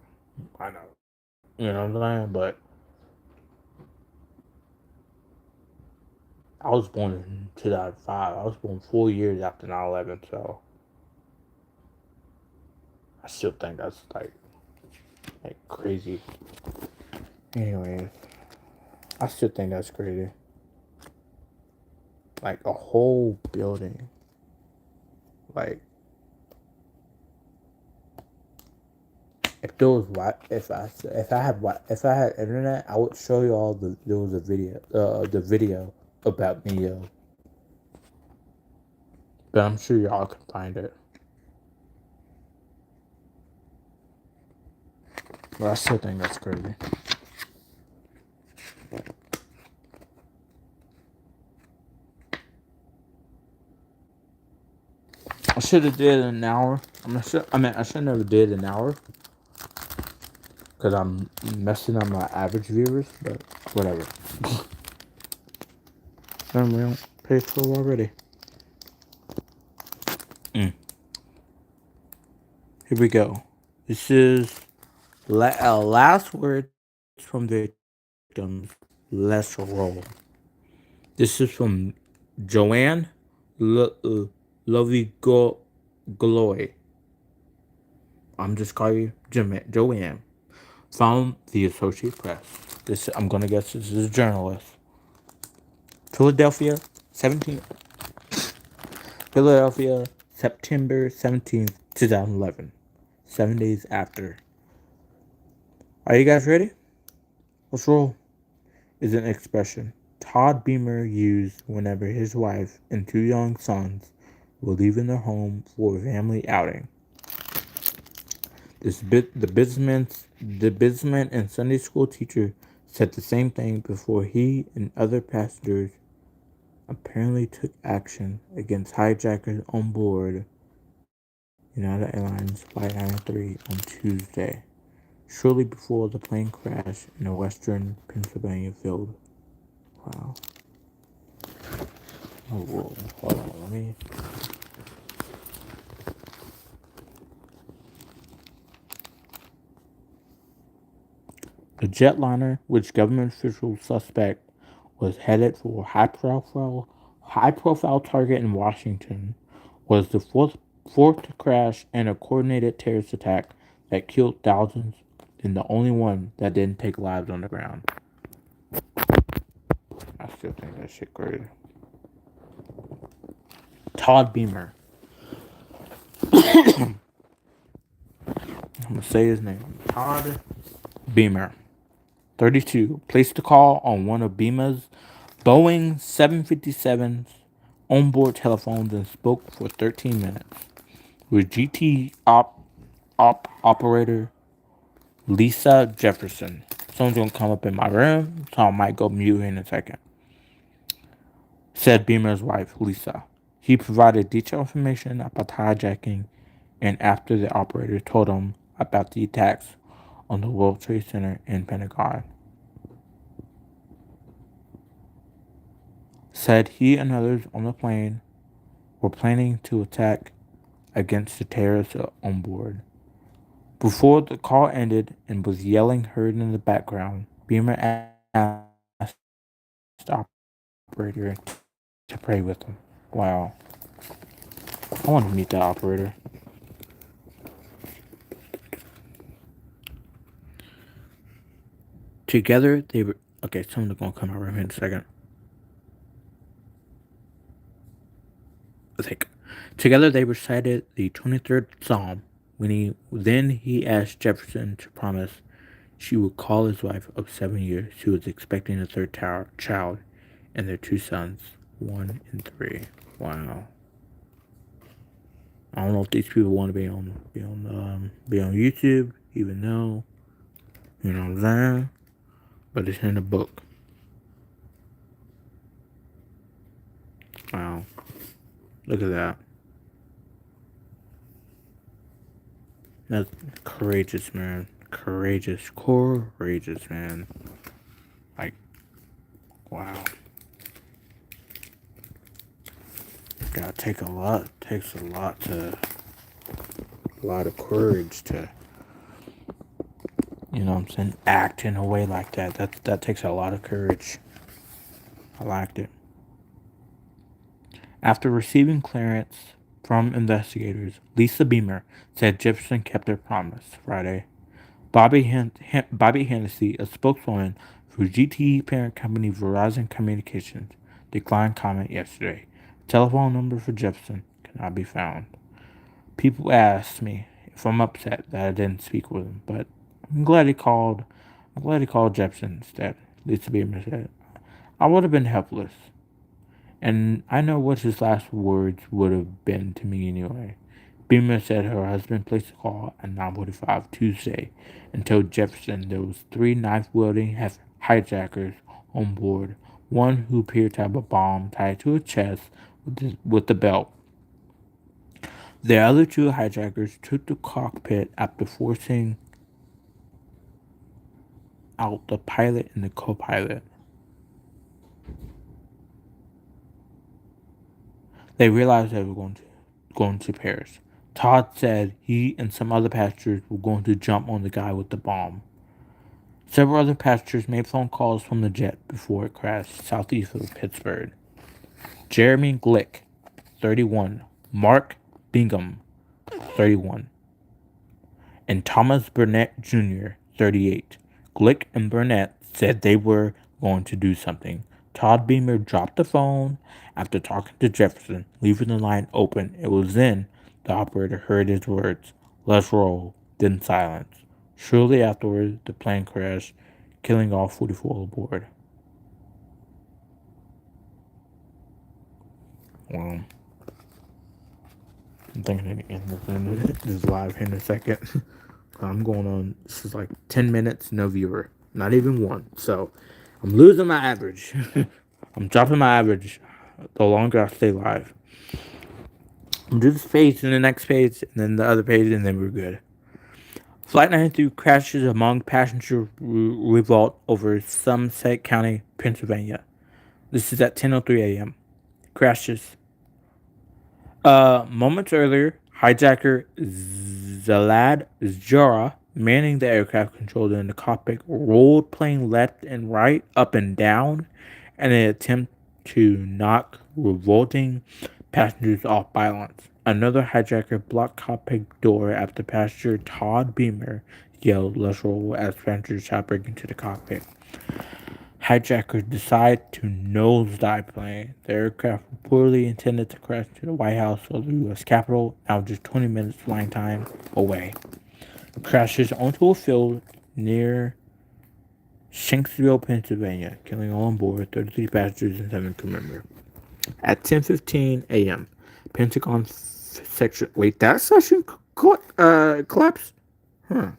I know. You know what I'm saying? But I was born in 2005. I was born 4 years after 9/11, so I still think that's like crazy. Anyways, I still think that's crazy. Like a whole building. Like, if there was if I had internet, I would show you all there was a video about Neo, but I'm sure y'all can find it. But I still think that's crazy. I should have did an hour. I should never did an hour because I'm messing up my average viewers. But whatever. Then we don't pay full already. Here we go. This is last words from the victims. Let's roll. This is from Joanne Lovey-Gloy. I'm just calling you Joanne. Found the Associated Press. I'm gonna guess this is a journalist. Philadelphia, September 17th, 2011. 7 days after. Are you guys ready? Let's roll. Is an expression Todd Beamer used whenever his wife and 2 young sons were leaving their home for a family outing. The businessman and Sunday school teacher said the same thing before he and other passengers apparently took action against hijackers on board United Airlines Flight 93 on Tuesday, shortly before the plane crashed in a western Pennsylvania field. Wow. Oh, whoa. Hold on, let me... The jetliner, which government officials suspect was headed for a high-profile target in Washington, was the fourth to crash in a coordinated terrorist attack that killed thousands, and the only one that didn't take lives on the ground. I still think that shit crazy. Todd Beamer. I'm gonna say his name. Todd Beamer. 32, placed a call on one of Beamer's Boeing 757's onboard telephones and spoke for 13 minutes with GT operator Lisa Jefferson. Someone's gonna come up in my room, so I might go mute in a second. Said Beamer's wife, Lisa. He provided detailed information about the hijacking and after the operator told him about the attacks on the World Trade Center and Pentagon. Said he and others on the plane were planning to attack against the terrorists on board. Before the call ended and was yelling heard in the background, Beamer asked the operator to pray with him. Wow. I want to meet the operator. Together, they were... Okay, someone's going to come over in a second. I think. Together, they recited the 23rd Psalm. Then he asked Jefferson to promise she would call his wife of 7 years. She was expecting a third child and their 2 sons, 1 and 3. Wow. I don't know if these people want to be on YouTube, even though, you know what I'm saying? But it's in the book. Wow. Look at that. That's courageous, man. Courageous, man. Like, wow. God, takes a lot of courage to, you know what I'm saying, act in a way like that. That takes a lot of courage. I liked it. After receiving clearance from investigators, Lisa Beamer said Jefferson kept her promise Friday. Bobby Hennessy, a spokeswoman for GTE parent company Verizon Communications, declined comment yesterday. Telephone number for Jefferson cannot be found. People asked me if I'm upset that I didn't speak with him. But I'm glad he called. I'm glad he called Jefferson instead. Lisa Beamer said, "I would have been helpless, and I know what his last words would have been to me anyway." Beamer said her husband placed a call at 9:45 Tuesday and told Jefferson there was 3 knife-wielding hijackers on board, one who appeared to have a bomb tied to her chest with the belt. The other 2 hijackers took the cockpit after forcing out the pilot and the co-pilot. They realized they were going to perish. Todd said he and some other passengers were going to jump on the guy with the bomb. Several other passengers made phone calls from the jet before it crashed southeast of Pittsburgh. Jeremy Glick, 31, Mark Bingham, 31, and Thomas Burnett Jr., 38. Glick and Burnett said they were going to do something. Todd Beamer dropped the phone after talking to Jefferson, leaving the line open. It was then the operator heard his words, "Let's roll," then silence. Shortly afterwards, the plane crashed, killing all 44 aboard. Wow. I'm thinking to end this live here in a second. I'm going on, this is like 10 minutes, no viewer. Not even one. So I'm losing my average. I'm dropping my average the longer I stay live. I'm do this page and the next page and then the other page and then we're good. Flight 93 crashes among passenger revolt over Somerset County, Pennsylvania. This is at 10:03 a.m. Crashes. Moments earlier, hijacker Zalad Zjara, manning the aircraft controller in the cockpit, rolled plane left and right, up and down, in an attempt to knock revolting passengers off balance. Another hijacker blocked cockpit door after passenger Todd Beamer yelled, "Let's roll," as passengers tried breaking into the cockpit. Hijackers decide to nosedive plane. The aircraft reportedly intended to crash into the White House or the U.S. Capitol, now just 20 minutes flying time away. It crashes onto a field near Shanksville, Pennsylvania, killing all on board 33 passengers and 7 crew members. At 10:15 a.m., Pentagon section. Wait, that section collapsed? Huh.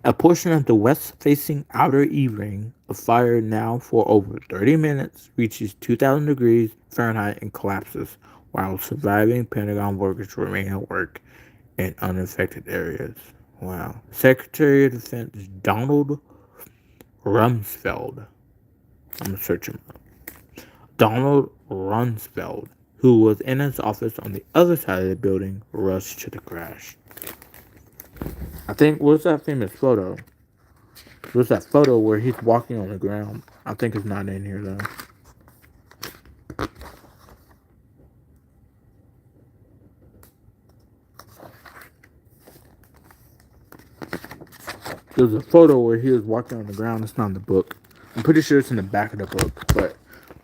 A portion of the west-facing outer E-ring of fire now for over 30 minutes reaches 2,000 degrees Fahrenheit and collapses, while surviving Pentagon workers remain at work in unaffected areas. Wow. Secretary of Defense Donald Rumsfeld. I'm going to search him up. Donald Rumsfeld, who was in his office on the other side of the building, rushed to the crash. I think, what's that famous photo? There's that photo where he's walking on the ground. I think it's not in here, though. There's a photo where he was walking on the ground. It's not in the book. I'm pretty sure it's in the back of the book, but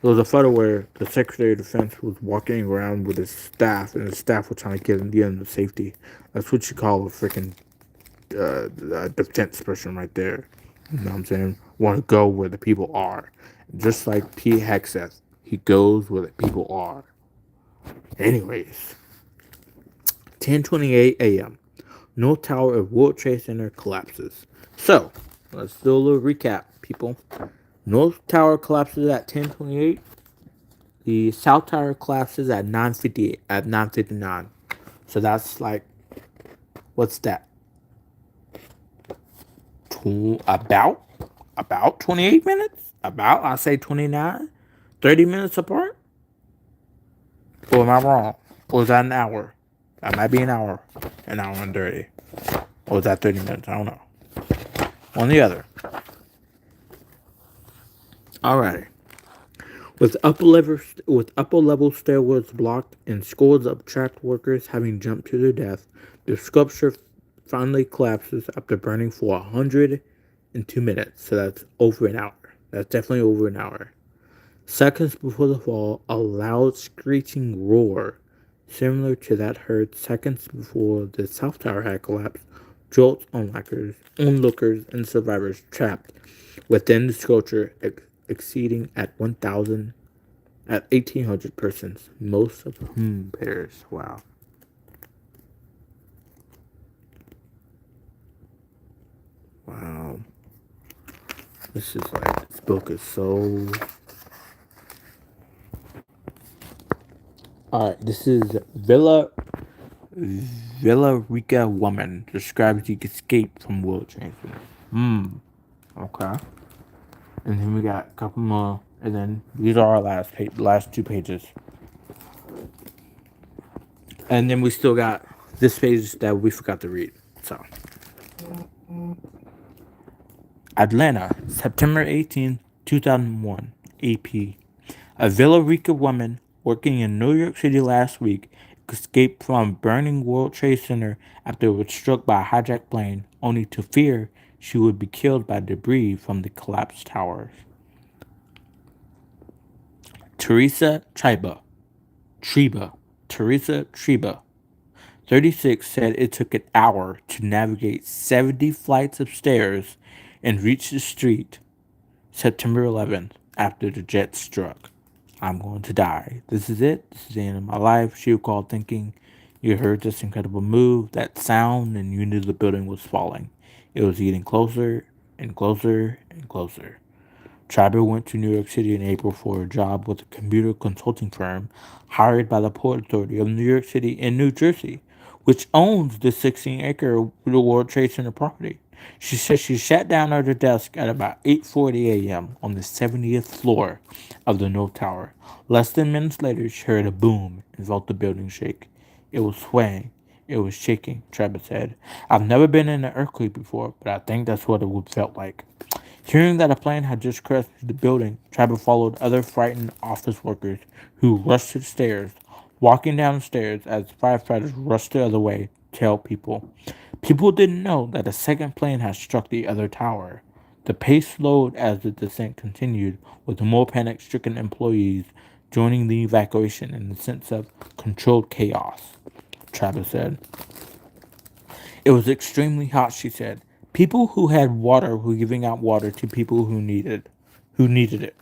there was a photo where the Secretary of Defense was walking around with his staff, and his staff was trying to get him to safety. That's what you call a freaking defense person right there. You know what I'm saying? Want to go where the people are. Just like Pete Hegseth, he goes where the people are. Anyways, 10:28 a.m. North Tower of World Trade Center collapses. So, let's do a little recap, people. North Tower collapses at 10:28. The South Tower collapses at 9:58, at 9:59. So that's like, what's that? About 28 minutes? I say 29? 30 minutes apart? Or am I wrong? Or is that an hour? That might be an hour and 30. Or is that 30 minutes? I don't know. One or the other. Alright. With upper level stairwells blocked and scores of trapped workers having jumped to their death, the sculpture finally collapses after burning for 102 minutes. So that's over an hour. That's definitely over an hour. Seconds before the fall, a loud screeching roar similar to that heard seconds before the South Tower had collapsed, jolts onlookers, and survivors trapped within the structure exceeding at 1,800 persons, most of whom perished. Wow. Wow. This book is so. Alright, this is Villa Rica woman describes the escape from World Trade Center. Okay. And then we got a couple more, and then these are our last 2 pages. And then we still got this page that we forgot to read. So, Atlanta, September 18th, 2001, AP. A Villa Rica woman working in New York City last week escaped from burning World Trade Center after it was struck by a hijacked plane, only to fear she would be killed by debris from the collapsed towers. Teresa Treba, 36, said it took an hour to navigate 70 flights of stairs and reach the street September 11th after the jet struck. I'm going to die. This is it. This is the end of my life, she recalled, thinking. You heard this incredible move, that sound, and you knew the building was falling. It was getting closer and closer and closer. Traber went to New York City in April for a job with a computer consulting firm hired by the Port Authority of New York City in New Jersey, which owns the 16-acre World Trade Center property. She said she sat down at her desk at about 8:40 a.m. on the 70th floor of the North Tower. Less than minutes later, she heard a boom and felt the building shake. It was swaying. It was shaking, Travis said. I've never been in an earthquake before, but I think that's what it would felt like. Hearing that a plane had just crashed into the building, Travis followed other frightened office workers who rushed to the stairs, walking down the stairs as firefighters rushed the other way to help people. People didn't know that a second plane had struck the other tower. The pace slowed as the descent continued, with more panic-stricken employees joining the evacuation in a sense of controlled chaos, Travis said. It was extremely hot, she said. People who had water were giving out water to people who needed it.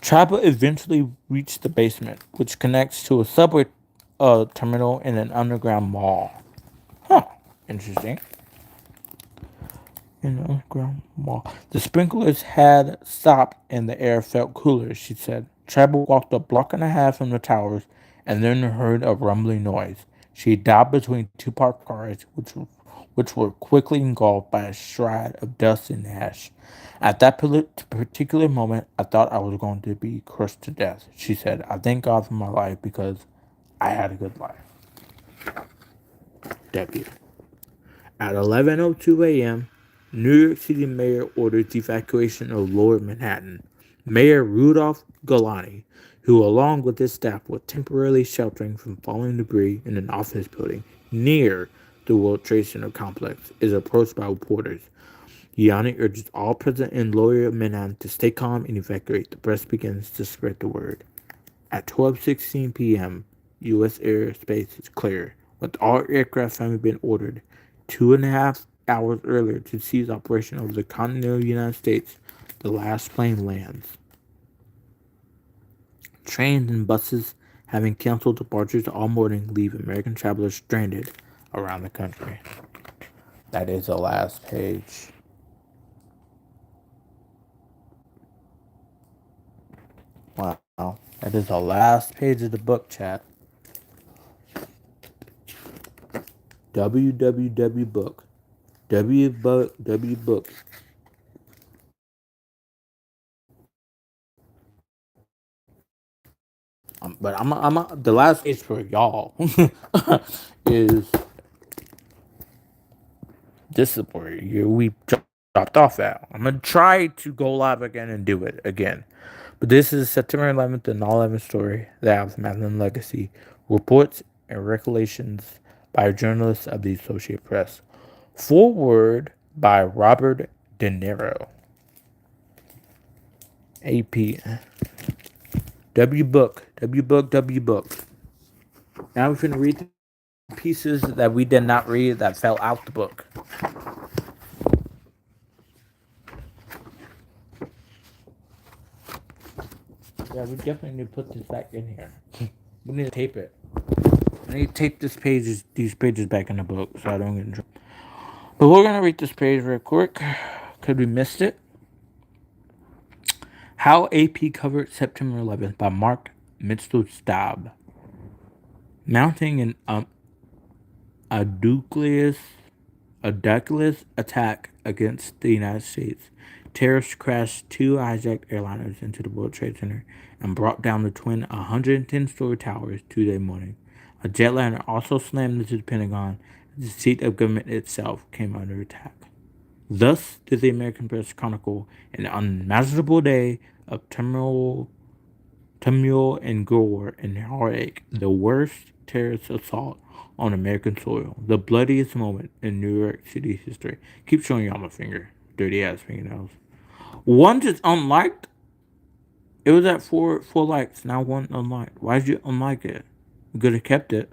Trapper eventually reached the basement, which connects to a subway terminal and an underground mall. Huh, interesting. In the underground mall. The sprinklers had stopped and the air felt cooler, she said. Trapper walked a block and a half from the towers and then heard a rumbling noise. She dived between 2 parked cars, which were quickly engulfed by a shroud of dust and ash. At that particular moment, I thought I was going to be crushed to death, she said. I thank God for my life because I had a good life. Deputy. At 11:02 a.m., New York City Mayor ordered the evacuation of Lower Manhattan. Mayor Rudolph Giuliani, who along with his staff was temporarily sheltering from falling debris in an office building near the World Trade Center complex, is approached by reporters. Giuliani urges all present in Lower Manhattan to stay calm and evacuate. The press begins to spread the word. At 12:16 p.m., U.S. airspace is clear, with all aircraft having been ordered 2.5 hours earlier to cease operation over the continental United States. The last plane lands. Trains and buses having canceled departures all morning leave American travelers stranded around the country. That is the last page. Wow. That is the last page of the book, chat. www.book. www.book. But the last page for y'all is this is where we dropped off at. I'm gonna try to go live again and do it again. But this is September 11th, the 9/11 story, the aftermath and legacy, reports and recollections by journalists of the Associated Press. Foreword by Robert De Niro. AP. W book. Now we're going to read the pieces that we did not read that fell out the book. Yeah, we definitely need to put this back in here. We need to tape it. I need to tape these pages back in the book so I don't get in trouble. But we're going to read this page real quick because we missed it. How AP Covered September 11th by Mark Mitchell-Staub. Mounting a Douglas attack against the United States, terrorists crashed 2 hijacked airliners into the World Trade Center and brought down the twin 110-story towers Tuesday morning. A jetliner also slammed into the Pentagon. The seat of government itself came under attack. Thus did the American Press chronicle an unimaginable day of turmoil and gore and heartache, the worst terrorist assault on American soil, the bloodiest moment in New York City history. Keep showing y'all my finger, dirty ass fingernails. One just unliked. It was at four likes. Now one unliked. Why'd you unlike it? You could have kept it.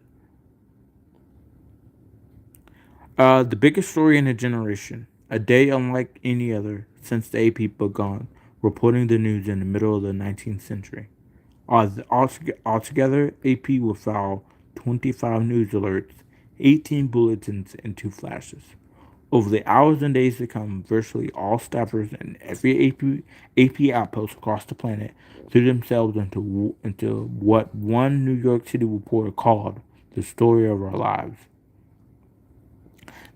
The biggest story in a generation. A day unlike any other since the AP began reporting the news in the middle of the 19th century. Altogether, AP will file 25 news alerts, 18 bulletins, and 2 flashes. Over the hours and days to come, virtually all staffers in every AP outpost across the planet threw themselves into what one New York City reporter called the story of our lives.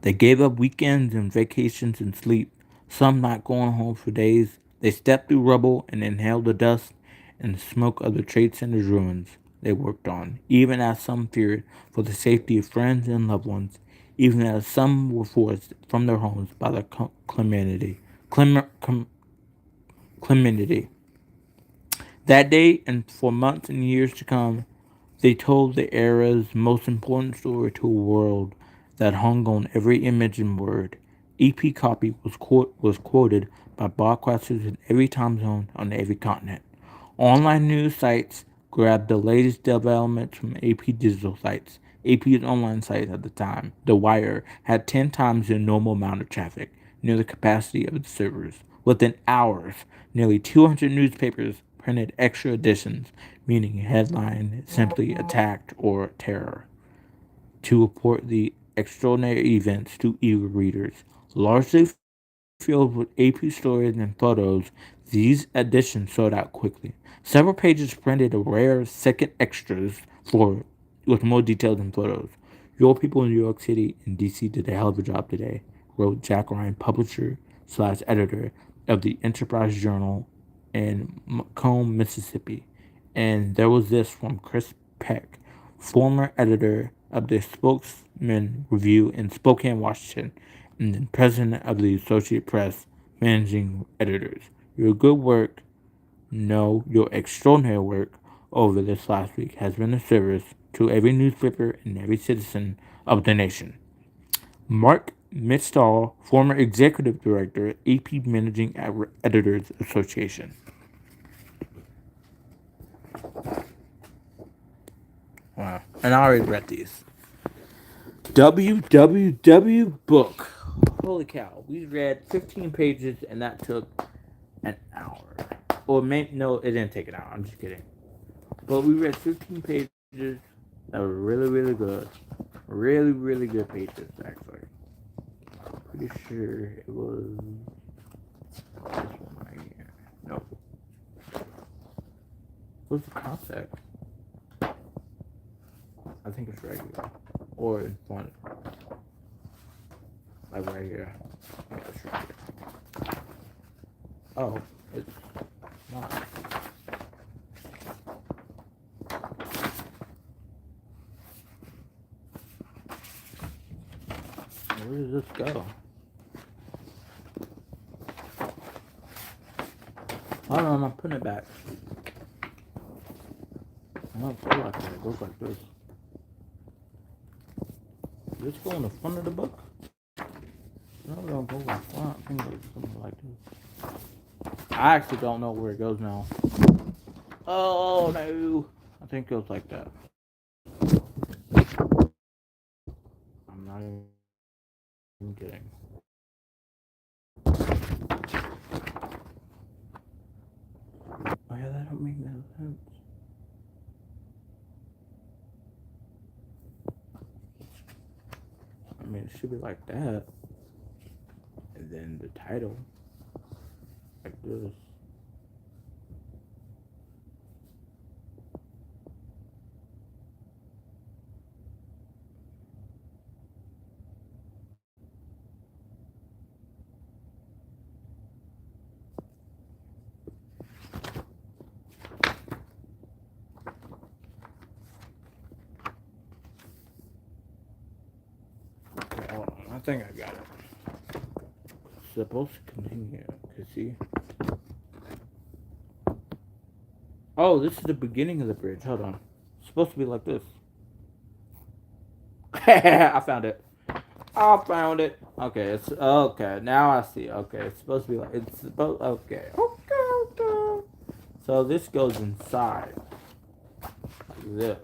They gave up weekends and vacations and sleep, some not going home for days. They stepped through rubble and inhaled the dust and the smoke of the Trade Center's ruins. They worked on, even as some feared for the safety of friends and loved ones, even as some were forced from their homes by the calamity. That day, and for months and years to come, they told the era's most important story to a world that hung on every image and word. EP copy was quoted by broadcasters in every time zone on every continent. Online news sites grabbed the latest developments from AP digital sites. AP's online sites at the time, The Wire, had 10 times the normal amount of traffic, near the capacity of its servers. Within hours, nearly 200 newspapers printed extra editions, meaning headline simply attacked or terror, to report the extraordinary events to eager readers. Largely filled with AP stories and photos, these editions sold out quickly. Several pages printed rare second extras with more details and photos. Your people in New York City and DC did a hell of a job today, wrote Jack Ryan, publisher/editor of the Enterprise Journal in Macomb, Mississippi. And there was this from Chris Peck, former editor of the Spokesman Review in Spokane, Washington, and then president of the Associated Press, managing editors. Your good work, no, your extraordinary work over this last week has been a service to every newspaper and every citizen of the nation. Mark Mitchell, former executive director, AP Managing Editors Association. Wow. And I already read these. WWW book. Holy cow. We read 15 pages and that took an hour. Or no, it didn't take an hour. I'm just kidding. But we read 15 pages that were really, really good. Really, really good pages, actually. Pretty sure it was this one right here. No. What's the concept? I think it's right here. Or in front. Like right here. Yeah, it's right here. Oh, it's not. Where does this go? I don't know, I'm putting it back. I don't feel like that. It goes like this. Does this go in the front of the book? No, it don't go in the front. I think it's something like this. I actually don't know where it goes now. Oh no! I think it goes like that. not even kidding. Oh yeah, that don't make no sense. I mean, it should be like that, and then the title like this. Okay, hold on. I think I got it. It's supposed to continue. Cause see. Oh, this is the beginning of the bridge. Hold on. It's supposed to be like this. I found it. I found it. Okay, it's okay. Now I see. Okay, it's supposed to be like it's supposed. Okay, okay. So this goes inside this.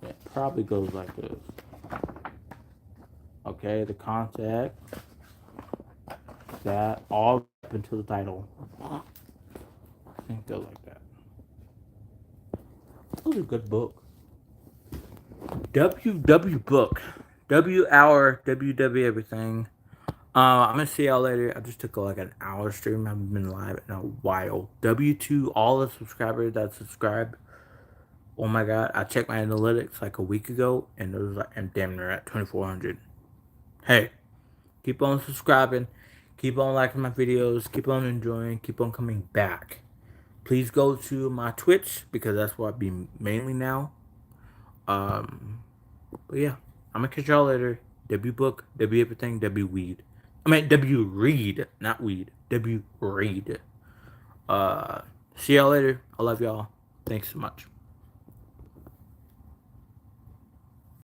It probably goes like this. Okay, the contact. That all up into the title. I think it goes like that. That was a good book. WW book. W hour, WW everything. I'm gonna see y'all later. I just took like an hour stream. I haven't been live in a while. W2, all the subscribers that subscribe. Oh my god, I checked my analytics like a week ago, and it was like, I'm damn near at 2,400. Hey, keep on subscribing, keep on liking my videos, keep on enjoying, keep on coming back. Please go to my Twitch because that's where I be mainly now. But yeah, I'm gonna catch y'all later. W book, W everything, W weed. I mean W read, not weed. W read. See y'all later. I love y'all. Thanks so much.